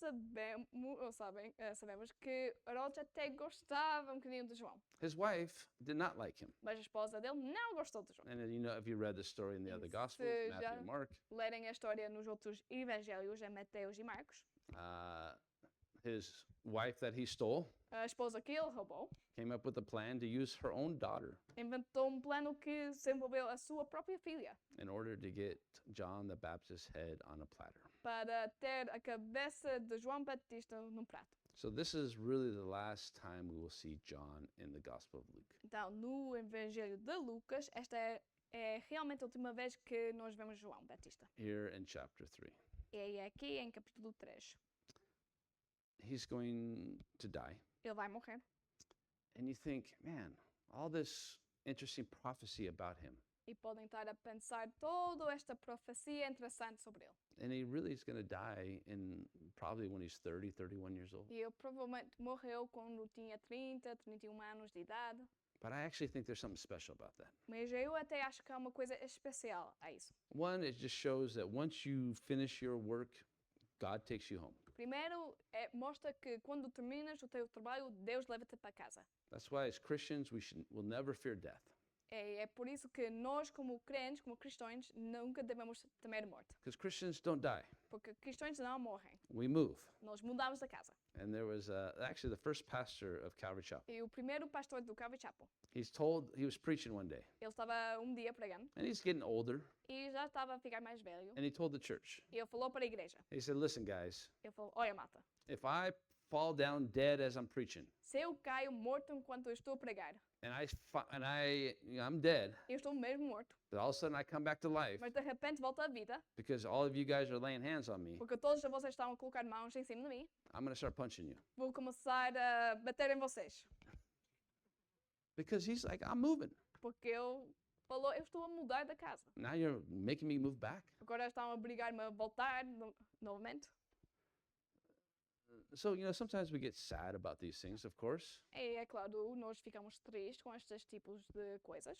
sabemos que Herodes até gostava um bocadinho de João. His wife did not like him. Mas a esposa dele não gostou de João. And then, you know, if you read the story in the other Gospels, Se Matthew já and Mark, lerem a história nos outros evangelhos, em Mateus e Marcos, his wife that he stole a esposa que ele roubou came up with a plan to use her own daughter inventou um plano que desenvolveu a sua própria filha in order to get John the Baptist's head on a platter. para ter a cabeça de João Batista num prato. So this is really the last time we will see John in the Gospel of Luke. Então, no Evangelho de Lucas, esta é realmente a última vez que nós vemos João Batista. Here in chapter 3. E é aqui em capítulo 3. He's going to die. Ele vai morrer. And you think, man, all this interesting prophecy about him. E podem estar a pensar toda esta profecia interessante sobre ele. And he really is going to die probably when he's 30, 31 years old. E ele provavelmente morreu quando tinha 30, 31 anos de idade. But I actually think there's something special about that. Mas eu até acho que há uma coisa especial a isso. One, it just shows that once you finish your work, God takes you home. Primeiro, mostra que quando terminas o teu trabalho, Deus leva-te para casa. That's why as Christians, we'll never fear death. É por isso que nós, como crentes, como cristãos, nunca devemos temer a morte. Because Christians don't die. Porque cristãos não morrem. We move. Nós mudamos da casa. And there was actually the first pastor of Calvary Chapel. E o primeiro pastor do Calvary Chapel, He was preaching one day. ele estava um dia pregando And he's getting older. e já estava a ficar mais velho. And he told the church, E ele falou para a igreja. he said, listen, guys, Ele falou, olha, malta, if I fall down dead as I'm preaching, se eu caio morto enquanto eu estou a pregar, and I'm dead, eu estou mesmo morto, but all of a sudden I come back to life mas de repente volto à vida, because all of you guys are laying hands on me, porque todos vocês estão a colocar mãos em cima de mim, I'm going to start punching you. vou começar a bater em vocês. Because he's like, I'm moving. Porque ele falou, eu estou a mudar da casa. Now you're making me move back. Agora estão a obrigar-me a voltar novamente. So, you know, sometimes we get sad about these things, of course. É claro, nós ficamos tristes com estes tipos de coisas.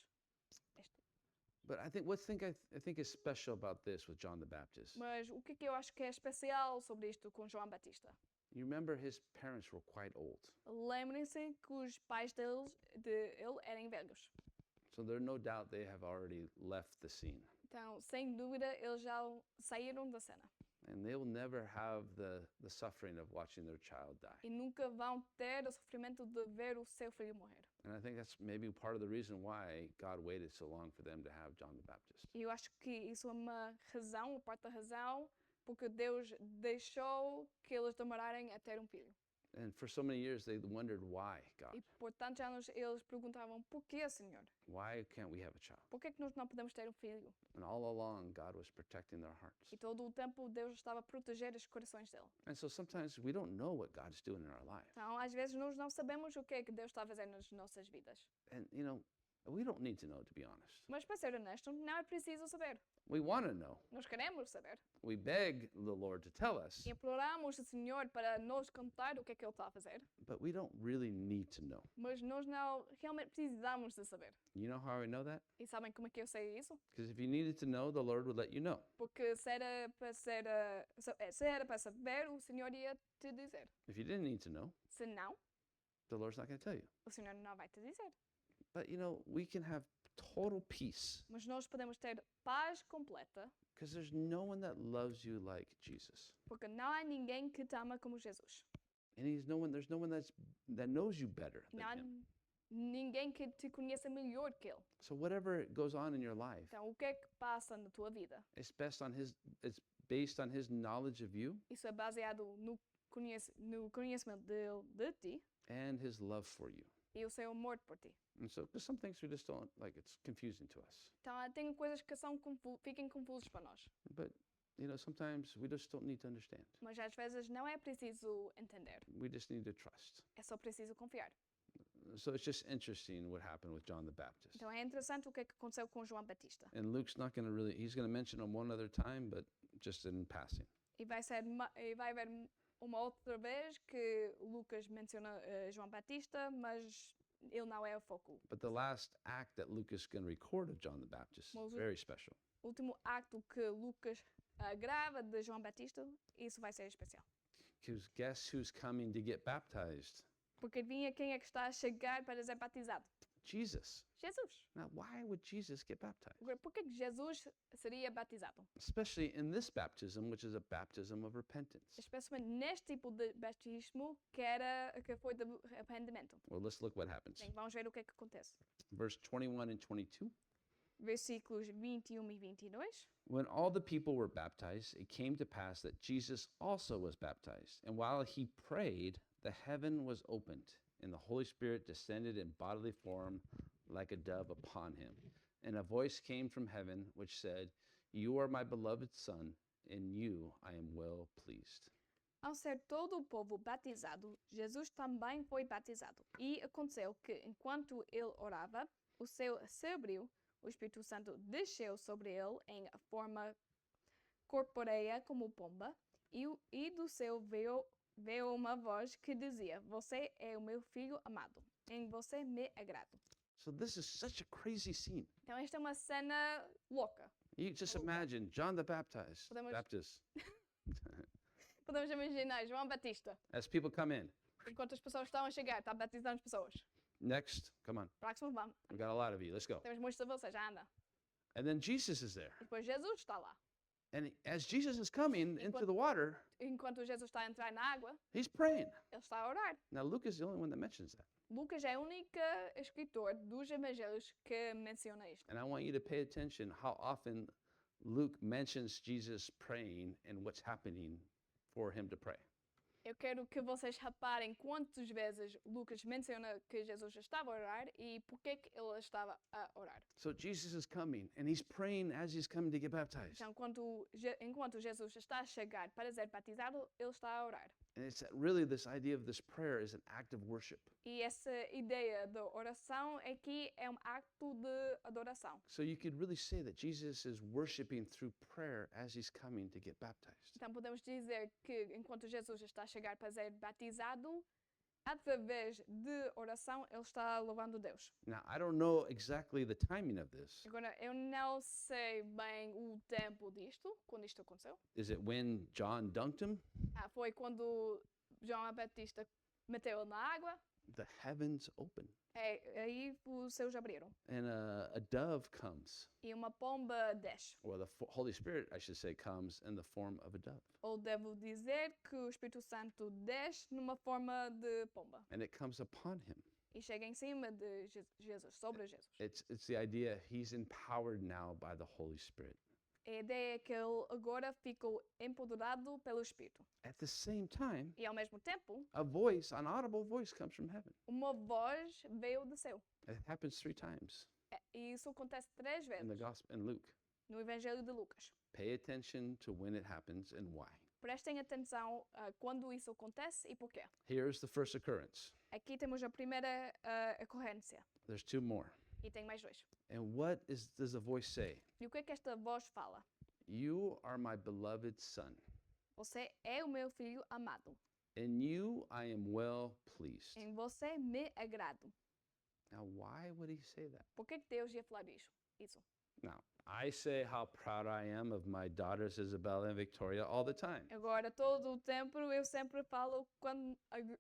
But I think I think is special about this with John the Baptist. Mas o que eu acho que é especial sobre isto com João Batista? You remember his parents were quite old. Lembrem-se que os pais dele eram velhos. So there's no doubt they have already left the scene. Então, sem dúvida, eles já saíram da cena. And they will never have the suffering of watching their child die. E nunca vão ter o sofrimento de ver o seu filho morrer. And I think that's maybe part of the reason why God waited so long for them to have John the Baptist. E eu acho que isso é uma razão, parte da razão, porque Deus deixou que eles demorarem a ter um filho. And for so many years they wondered why, God. E por tantos anos eles perguntavam, por que, Senhor? Why can't we have a child? Por que nós não podemos ter um filho? And all along God was protecting their hearts. E todo o tempo Deus estava a proteger os corações dele. And so sometimes we don't know what God's doing in our life. Então, às vezes, nós não sabemos o que é que Deus está a fazer nas nossas vidas. And we don't need to know, to be honest. Mas, para ser honesto, não é preciso saber. We want to know. Nós queremos saber. We beg the Lord to tell us, E imploramos o Senhor para nos contar o que é que Ele está a fazer. but we don't really need to know. Mas nós não realmente precisamos de saber. You know how I know that? E sabem como é que eu sei isso? Because if you needed to know, the Lord would let you know. Porque se era para saber, o Senhor ia te dizer. If you didn't need to know, Se não, the Lord's not going to tell you. o Senhor não vai te dizer. But we can have total peace Mas nós podemos ter paz completa, because there's no one that loves you like Jesus. porque não há ninguém que te ama como Jesus. And there's no one that knows you better than Não há him. ninguém que te conheça melhor que Ele. So whatever goes on in your life, Então, o que é que passa na tua vida? it's based on his knowledge of you Isso é baseado no conhecimento dele de ti and his love for you. e o seu amor por ti. And so, because some things we just don't like, it's confusing to us. Então, tem coisas que fiquem confusas para nós. But, sometimes we just don't need to understand. Mas às vezes não é preciso entender. We just need to trust. É só preciso confiar. So it's just interesting what happened with John the Baptist. Então, é interessante o que é que aconteceu com João Batista. And Luke's not going to he's going to mention him one other time, but just in passing. E vai haver uma outra vez que Lucas menciona João Batista, mas ele não é o foco. But the last act that Luke is going to record of John the Baptist is very special. O último acto que Lucas grava de João Batista, isso vai ser especial. Because guess who's coming to get baptized? Porque adivinha quem é que está a chegar para ser batizado? Jesus. Jesus. Now, why would Jesus get baptized? Agora, por que Jesus seria batizado? Especially in this baptism, which is a baptism of repentance. Especialmente neste tipo de batismo que foi de arrependimento. Well, let's look what happens. Bem, vamos ver o que é que acontece. Verse 21 and 22. Versículos 21 e 22. When all the people were baptized, it came to pass that Jesus also was baptized. And while he prayed, the heaven was opened, and the Holy Spirit descended in bodily form like a dove upon him. And a voice came from heaven which said, "You are my beloved Son, in you I am well pleased." Ao ser todo o povo batizado, Jesus também foi batizado. E aconteceu que, enquanto ele orava, o céu se abriu, o Espírito Santo desceu sobre ele em forma corpórea como pomba, e do céu veio uma voz que dizia: "Você é o meu filho amado, em você me agrado." So this is such a crazy scene. Então esta é uma cena louca. You just imagine John the Baptist, Podemos imaginar João Batista, as people come in. enquanto as pessoas estão a chegar, está batizando as pessoas. Next, come on. Próximo, vamos. We've got a lot of you. Let's go. Temos muitos de vocês, já anda. And then Jesus is there. E depois Jesus está lá. And as Jesus is coming into the water, Enquanto Jesus está a entrar na água, he's praying. ele está a orar. Now, Luke is the only one that mentions that. Lucas é o único escritor dos evangelhos que menciona isto. And I want you to pay attention how often Luke mentions Jesus praying and what's happening for him to pray. Eu quero que vocês reparem quantas vezes Lucas menciona que Jesus estava a orar e porque que ele estava a orar. So Jesus is coming and he's praying as he's coming to get baptized. Então, enquanto Jesus está a chegar para ser batizado, ele está a orar. And it's really this idea of this prayer is an act of worship. E essa ideia da oração aqui é acto de adoração. So you could really say that Jesus is worshiping through prayer as he's coming to get baptized. Então podemos dizer que enquanto Jesus está a chegar para ser batizado, através de oração, ele está louvando Deus. Now, I don't know exactly the timing of this. Agora, eu não sei bem o tempo disto, quando isto aconteceu. Is it when John dunked him? Foi quando João Batista meteu ele na água, The heavens open, aí os céus abriram. and a dove comes, E uma pomba desce. or the Holy Spirit, I should say, comes in the form of a dove. Ou devo dizer que o Espírito Santo desce numa forma de pomba. And it comes upon him. E chega em cima de Jesus, sobre Jesus. It's the idea he's empowered now by the Holy Spirit. A ideia é que ele agora ficou empoderado pelo Espírito. At the same time, E ao mesmo tempo, a voice, an audible voice, comes from heaven. uma voz veio do céu. It happens 3 times E isso acontece 3 in the vezes gospel in Luke. no Evangelho de Lucas. Pay attention to when it happens and why. Prestem atenção a quando isso acontece e porquê. Here's the first occurrence. Aqui temos a primeira ocorrência. There's 2 more. E tem mais 2. And what does the voice say? E o que é que esta voz fala? You are my beloved son. Você é o meu filho amado. In you I am well pleased. Em você me agrado. Now, why would he say that? Por que Deus ia falar isso? Now, I say how proud I am of my daughters Isabella and Victoria all the time. Agora, todo o tempo, eu sempre falo quando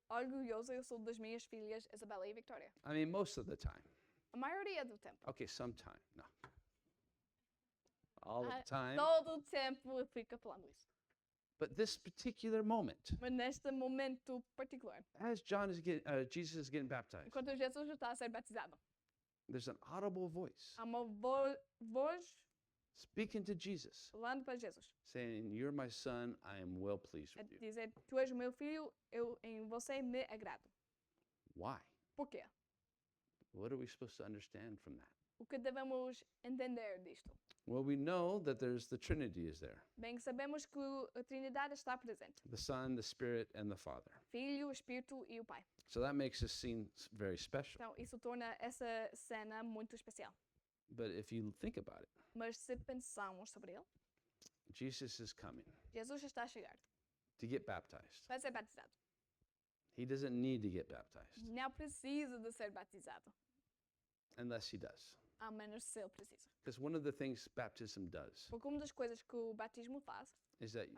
orgulhoso eu sou das minhas filhas Isabela e Victoria. I mean, most of the time. A maioria do tempo. Okay, sometime. No. All of the time. Todo o tempo eu fico falando isso. But this particular moment, Mas neste momento particular, as Jesus is getting baptized, enquanto Jesus está a ser batizado, there's an audible voice há uma voz speaking to Jesus, falando para Jesus, saying, "You're my son. I am well pleased a with you." dizer, tu és o meu filho, em você me agrado. Why? Por quê? What are we supposed to understand from that? O que devemos entender disto? Well, we know that the Trinity is there, Bem, sabemos que a Trindade está presente. the Son, the Spirit, and the Father. Filho, Espírito e o Pai. So that makes this scene very special. Então, isso torna essa cena muito especial. But if you think about it, Mas se pensamos sobre ele, Jesus is coming Jesus está a chegar. to get baptized. Vai ser batizado. He doesn't need to get baptized Não precisa de ser batizado, unless he does. a menos se ele precisa. Because one of the things baptism does Porque uma das coisas que o batismo faz, is that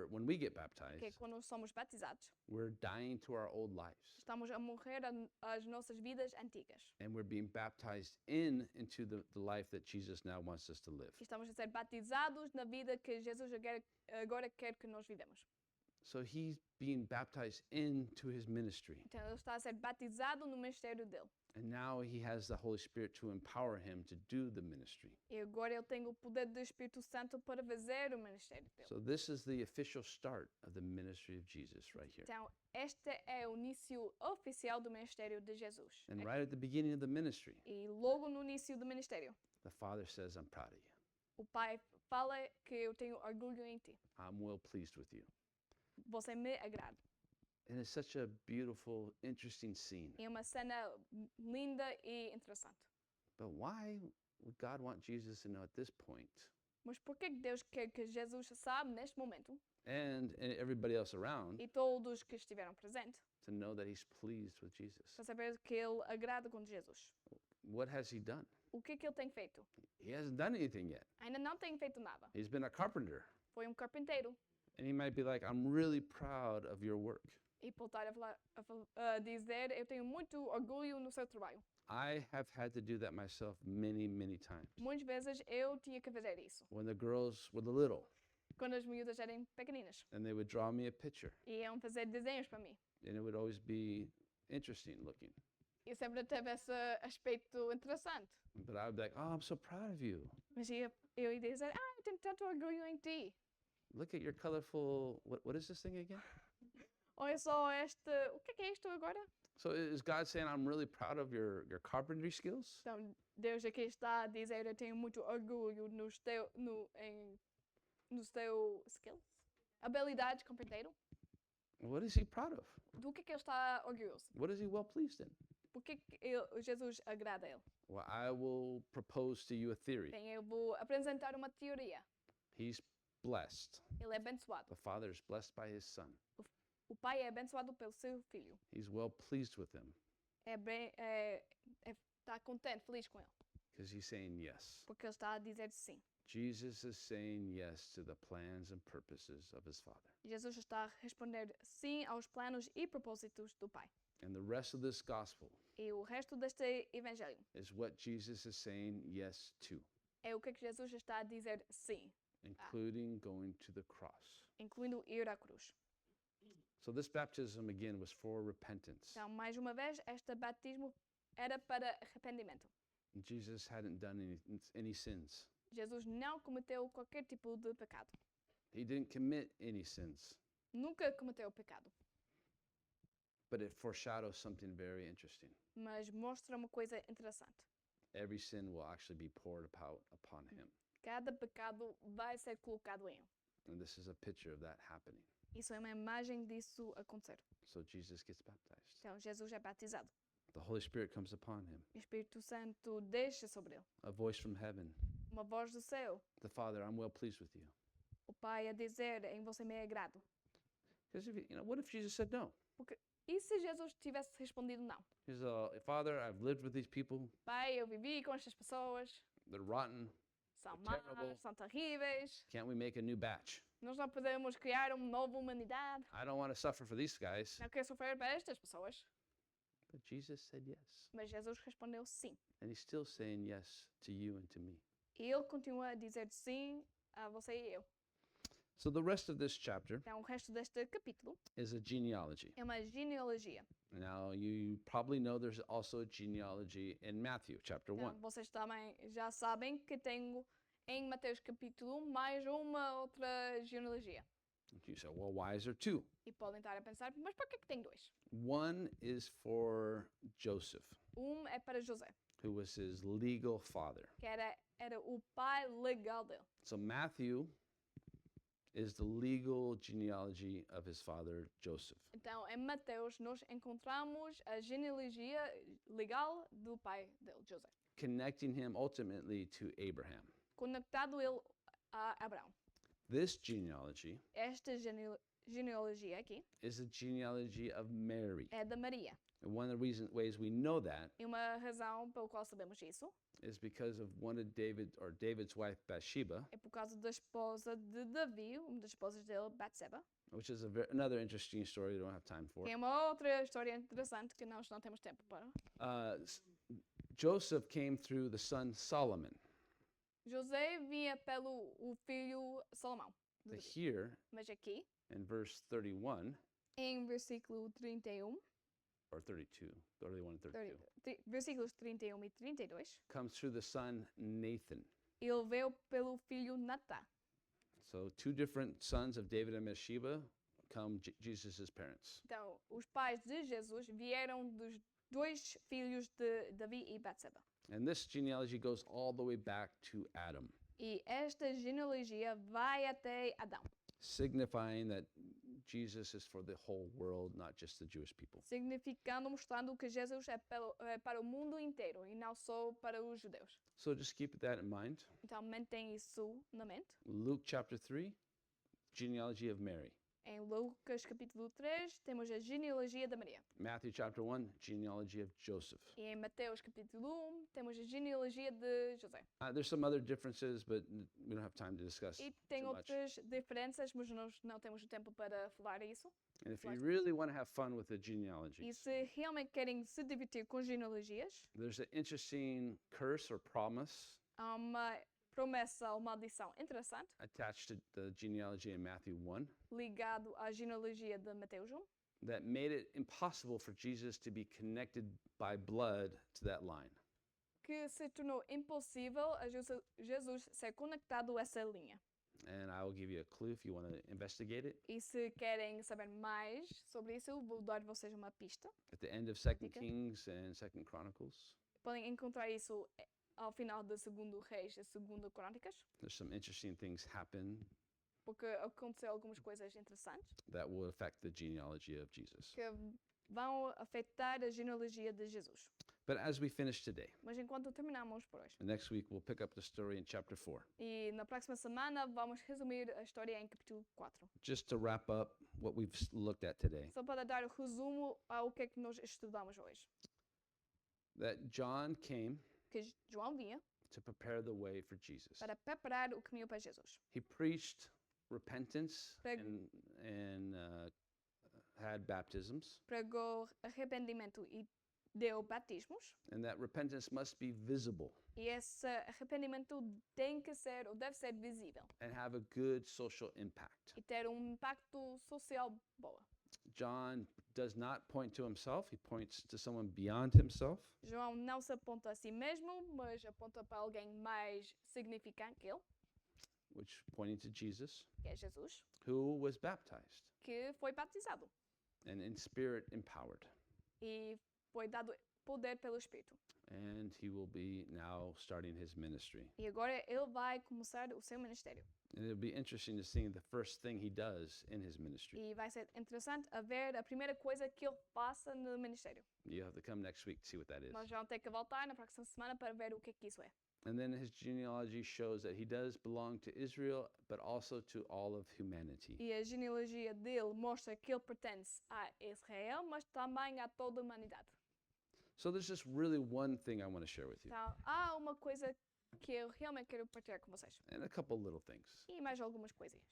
when we get que é baptized, quando somos batizados, we're dying to our old lives estamos a morrer às nossas vidas antigas. and we're being baptized into the life that Jesus now wants us to live. E estamos a ser batizados na vida que Jesus agora quer que nós vivamos. So he's being baptized into his ministry. Então, ele está a ser batizado no ministério dele. And now he has the Holy Spirit to empower him to do the ministry. E agora ele tem o poder do Espírito Santo para fazer o ministério dele. So this is the official start of the ministry of Jesus right here. Então, este é o início oficial do ministério de Jesus. And right at the beginning of the ministry, E logo no início do ministério, the Father says, "I'm proud of you. o Pai fala que eu tenho orgulho em ti. I'm well pleased with you." Você me agrada. And it's such a beautiful, interesting scene. É uma cena linda e interessante. But why would God want Jesus to know at this point, Mas por que Deus quer que Jesus sabe neste momento, and everybody else around, e todos que estiveram presentes, to know that he's pleased with Jesus? para saber que ele agrada com Jesus? What has he done? O que ele tem feito? He hasn't done anything yet. Ainda não tem feito nada. He's been a carpenter. Foi carpinteiro. And he might be like, "I'm really proud of your work. E voltar a dizer, eu tenho muito orgulho no seu trabalho. I have had to do that myself many, many times. Muitas vezes eu tinha que fazer isso. When the girls were little Quando as miúdas eram pequeninas. and they would draw me a picture, E iam fazer desenhos para mim. and it would always be interesting looking. E sempre teve esse aspecto interessante. But I would be like, "Oh, I'm so proud of you. Mas eu ia dizer, eu tenho tanto orgulho em ti. Look at your colorful, what is this thing again?" Olha só o que é isto agora? So is God saying, "I'm really proud of your carpentry skills"? Então, Deus aqui está a dizer, eu tenho muito orgulho nos teus skills, habilidades de carpinteiro. What is he proud of? Do que ele está orgulhoso? What is he well pleased in? Por que Jesus agrada a ele? Well, I will propose to you a theory. Bem, eu vou apresentar uma teoria. He's blessed. Ele é abençoado. The Father is blessed by his Son. O pai é abençoado pelo seu filho. He's well pleased with him Está contente, feliz com ele, because he's saying yes. porque ele está a dizer sim. Jesus is saying yes to the plans and purposes of his Father. Jesus está a responder sim aos planos e propósitos do pai. And the rest of this gospel E o resto deste evangelho is what Jesus is saying yes to, é o que Jesus está a dizer sim, including going to the cross. incluindo ir à cruz. So this baptism again was for repentance. Então, mais uma vez, este batismo era para arrependimento. Jesus hadn't done any sins. Jesus não cometeu qualquer tipo de pecado. He didn't commit any sins, Nunca cometeu pecado. but it foreshadows something very interesting. Mas mostra uma coisa interessante. Every sin will actually be poured out upon him. Cada pecado vai ser colocado em ele. And this is a picture of that happening. Isso é uma imagem disso acontecer. So Jesus gets baptized. Então, Jesus é batizado. The Holy Spirit comes upon him. O Espírito Santo desce sobre ele. A voice from heaven. Uma voz do céu. The Father, I'm well pleased with you. O Pai a dizer, em você me agrado. Because what if Jesus said no? E se Jesus tivesse respondido não? He's Father, I've lived with these people. Pai, eu vivi com estas pessoas. They're rotten. São They're más, terrible. são terríveis. Can't we make a new batch? Nós não podemos criar uma nova humanidade. I don't want to suffer for these guys. Não quero sofrer para estas pessoas. But Jesus said yes. Mas Jesus respondeu sim. And he's still saying yes to you and to me. E ele continua a dizer sim a você e eu. So the rest of this chapter Então, o resto deste capítulo is a genealogy. é uma genealogia. Now, you probably know there's also a genealogy in Matthew chapter 1. Então, vocês também já sabem que tenho em Mateus capítulo 1 mais uma outra genealogia. You say, well, why is there two? E podem estar a pensar, mas por que tem dois? One is for Joseph, Um é para José, who was his legal father. que era o pai legal dele. So Matthew is the legal genealogy of his father, Joseph. Então, em Mateus, nós encontramos a genealogia legal do pai dele, José, Connecting him ultimately to Abraham. conectado ele a Abraão. This genealogy Esta genealogia aqui is a genealogy of Mary. é da Maria. And one of the ways we know that E uma razão pela qual sabemos isso is because of David's wife Bathsheba, é por causa da esposa de Davi, uma das esposas dele, Batseba. which is another interesting story we don't have time for. Que é uma outra história interessante que nós não temos tempo para. Joseph came through the son Solomon. José vinha pelo o filho Salomão. But here Mas aqui, in verse 31 em versículo 31, or 32, 31 and 32, versículos 31 e 32, comes through the son Nathan. ele veio pelo filho Natã. So two different sons of David and Bathsheba come Jesus' parents. Então, os pais de Jesus vieram dos dois filhos de Davi e Batseba. And this genealogy goes all the way back to Adam, E esta genealogia vai até Adão, signifying that Jesus is for the whole world, not just the Jewish people. significando, mostrando que Jesus é para o mundo inteiro e não só para os judeus. So just keep that in mind. Então, mantém isso na mente. Luke chapter 3, genealogy of Mary. Em Lucas capítulo 3, temos a genealogia da Maria. Matthew chapter 1, genealogy of Joseph. E em Mateus capítulo 1, temos a genealogia de José. There's some other differences, but we don't have time to discuss E tem too much. outras diferenças, mas nós não temos o tempo para falar isso. And if you really want to have fun with the genealogy, E se realmente querem se divertir com genealogias, there's an interesting curse or promise há uma promessa ou maldição interessante attached to the genealogy in Matthew 1 ligado à genealogia de Mateus 1, that made it impossible for Jesus to be connected by blood to that line. que se tornou impossível a Jesus ser conectado a essa linha. And I will give you a clue if you want to investigate it. E se querem saber mais sobre isso, eu vou dar vocês uma pista. At the end of 2 Dica. Kings and 2 Chronicles, Podem encontrar isso ao final de 2 Reis e 2 Crônicas, there's some interesting things happen porque aconteceu algumas coisas interessantes that will affect the genealogy of Jesus. que vão afetar a genealogia de Jesus. But as we finish today, Mas enquanto terminamos por hoje, next week we'll pick up the story in chapter 4. e na próxima semana vamos resumir a história em capítulo 4. Just to wrap up, what we've looked at today. Só para dar o resumo ao que é que nós estudamos hoje. That John came Que João vinha to prepare the way for Jesus. para preparar o caminho para Jesus. He preached repentance Preg- and had baptisms, Pregou arrependimento e deu batismos. and that repentance must be visible E esse arrependimento tem que ser ou deve ser visível and have a good social impact. e ter impacto social boa. John does not point to himself, he points to someone beyond himself. João não se aponta a si mesmo, mas aponta para alguém mais significante que ele, Which pointing to Jesus, que é Jesus, who was baptized que foi batizado and in spirit empowered. e foi dado poder pelo Espírito. And he will be now starting his ministry. E agora ele vai começar o seu ministério. And it'll be interesting to see the first thing he does in his ministry. E vai ser interessante a ver a primeira coisa que ele passa no ministério. You have to come next week to see what that is. Nós vamos ter que voltar na próxima semana para ver o que é que isso é. And then his genealogy shows that he does belong to Israel, but also to all of humanity. E a genealogia dele mostra que ele pertence a Israel, mas também a toda a humanidade. So there's just really one thing I want to share with you, Então, há uma coisa que eu realmente quero partilhar com vocês. and a couple little things. E mais algumas coisinhas.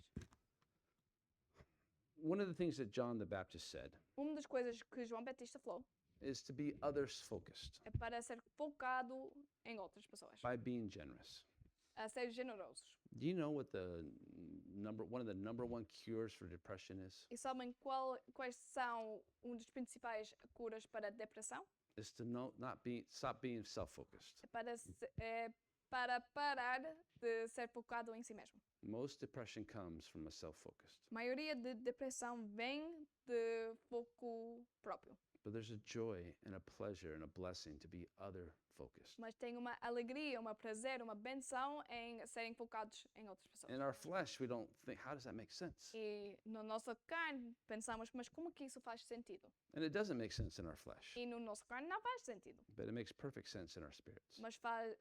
One of the things that John the Baptist said Uma das coisas que João Batista falou is to be others focused é para ser focado em outras pessoas, by being generous. a ser generosos. Do you know what one of the number one cures for depression is? E sabem quais são das principais curas para a depressão? Is to stop being self-focused. É para parar de ser focado em si mesmo. Most depression comes from a self-focused. A maioria de depressão vem de foco próprio, But there's a joy and a pleasure and a blessing to be other-focused. mas tem uma alegria, um prazer, uma benção em serem focados em outras pessoas. In our flesh, we don't think, how does that make sense? E na nossa carne pensamos, mas como que isso faz sentido? And it doesn't make sense in our flesh, E no nosso carne não faz sentido, but it makes perfect sense in our spirits. mas faz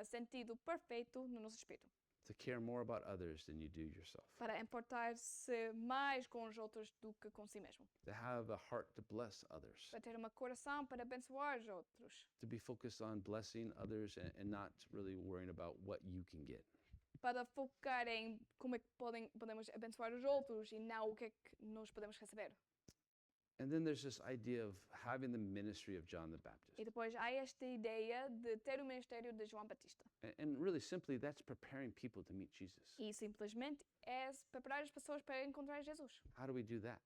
sentido perfeito no nosso espírito. To care more about others than you do yourself. Para importar-se mais com os outros do que com si mesmo. To have a heart to bless others. Para ter uma coração para abençoar os outros. To be focused on blessing others and not really worrying about what you can get. Para focar em como é que podemos abençoar os outros e não o que é que nós podemos receber. And then there's this idea of having the ministry of John the Baptist. E depois há esta ideia de ter o ministério de João Batista. And really simply, that's preparing people to meet Jesus. E simplesmente é preparar as pessoas para encontrar Jesus. How do we do that?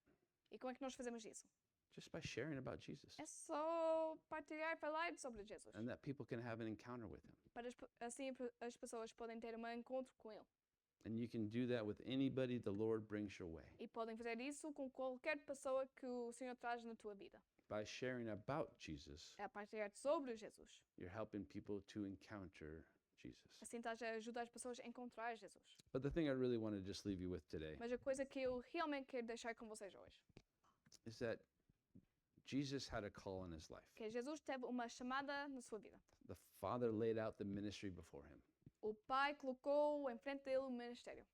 E como é que nós fazemos isso? Just by sharing about Jesus. É só partilhar, falar sobre Jesus. And that people can have an encounter with him. Para assim as pessoas podem ter um encontro com ele. And you can do that with anybody the Lord brings your way. E podem fazer isso com qualquer pessoa que o Senhor traz na tua vida. By sharing about Jesus, É partilhar sobre Jesus. you're helping people to encounter Jesus. Assim estás a ajudar as pessoas a encontrar Jesus. But the thing I really want to just leave you with today Mas a coisa que eu realmente quero deixar com vocês hoje, is that Jesus had a call in his life. que Jesus teve uma chamada na sua vida. The Father laid out the ministry before him, O Pai colocou em frente dele o ministério.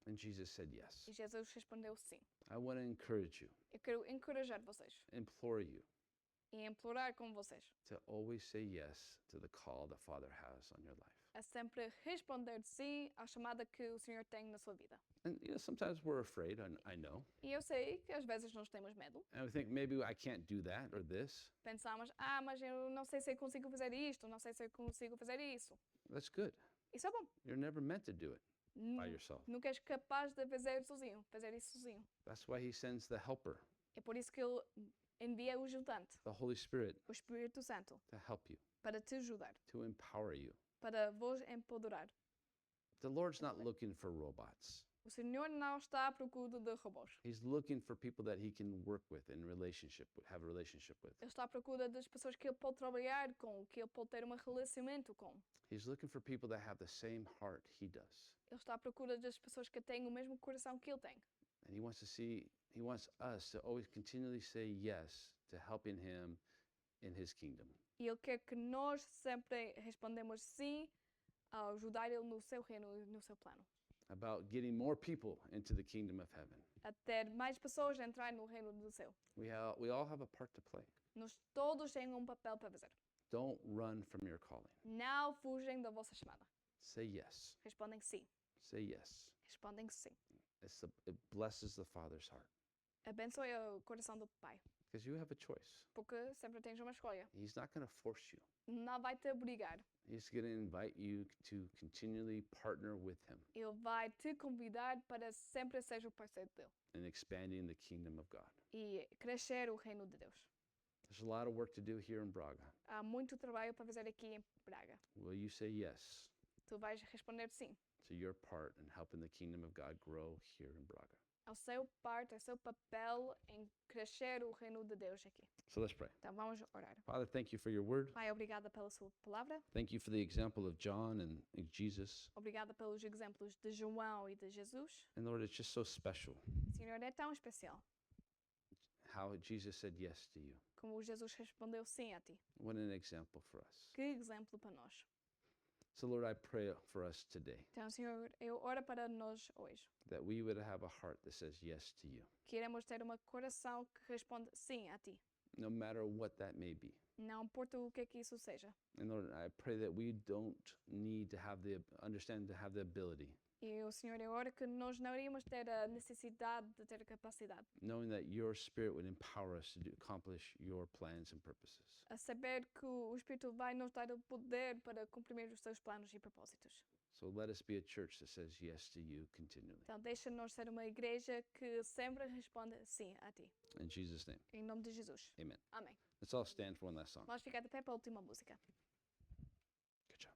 and Jesus said yes. E Jesus respondeu sim. I want to encourage you, Eu quero encorajar vocês implore you e implorar com vocês to always say yes to the call the Father has on your life. a sempre responder sim à chamada que o Senhor tem na sua vida. And sometimes we're afraid, I know. E eu sei que às vezes nós temos medo. And we think maybe I can't do that or this. Pensamos, mas eu não sei se eu consigo fazer isto, não sei se eu consigo fazer isso. That's good. Isso é bom. You're never meant to do it by yourself. Nunca és capaz de fazer isso sozinho. That's why he sends the helper, É por isso que ele envia o ajudante, the Holy Spirit, o Espírito Santo, to help you, para te ajudar, to empower you. para vos empoderar. The Lord's not looking for robots. O Senhor não está à procura de robôs. He's looking for people that he can work with and have a relationship with. Ele está à procura das pessoas que ele pode trabalhar com, que ele pode ter um relacionamento com. He's looking for people that have the same heart he does. Ele está à procura das pessoas que têm o mesmo coração que ele tem. And he wants us to always continually say yes to helping him in his kingdom. E ele quer que nós sempre respondemos sim a ajudar ele no seu reino e no seu plano. About getting more people into the kingdom of heaven. a ter mais pessoas a entrar no reino do céu. We all have a part to play. Nós todos temos um papel para fazer. Don't run from your calling. Não fugem da vossa chamada. Say yes. Respondem sim. Say yes. Respondem sim. It blesses the Father's heart Abençoe o coração do Pai, because you have a choice. porque sempre tens uma escolha. He's not going to force you. Não vai te obrigar. He's going to invite you to continually partner with him Ele vai te convidar para sempre seja o parceiro dele in expanding the kingdom of God. e crescer o reino de Deus. There's a lot of work to do here in Braga. Há muito trabalho para fazer aqui em Braga. Will you say yes Tu vais responder sim to your part in helping the kingdom of God grow here in Braga? ao seu parte, ao seu papel em crescer o reino de Deus aqui. So let's pray. Então vamos orar. Father, thank you for your word. Pai, obrigada pela sua palavra. Thank you for the example of John and Jesus. Obrigada pelos exemplos de João e de Jesus. And Lord, it's just so special Senhor, é tão especial how Jesus said yes to you. como Jesus respondeu sim a ti. What an example for us. Que exemplo para nós. So, Lord, I pray for us today Então, Senhor, eu oro para nós hoje. that we would have a heart that says yes to you, Que iremos ter um coração que responde sim a ti. no matter what that may be. Não importa o que é que isso seja. And Lord, I pray that we don't need to have to have the ability, E o Senhor, eu oro que nós não iríamos ter a necessidade de ter a capacidade knowing that your Spirit would empower us to accomplish your plans and purposes. a saber que o Espírito vai nos dar o poder para cumprir os seus planos e propósitos. So let us be a church that says yes to you continually. Então, deixa-nos ser uma igreja que sempre responde sim a ti. In Jesus' name, Em nome de Jesus. amen. Amém. Let's all stand for one last song. Vamos ficar de pé para a última música. Good job.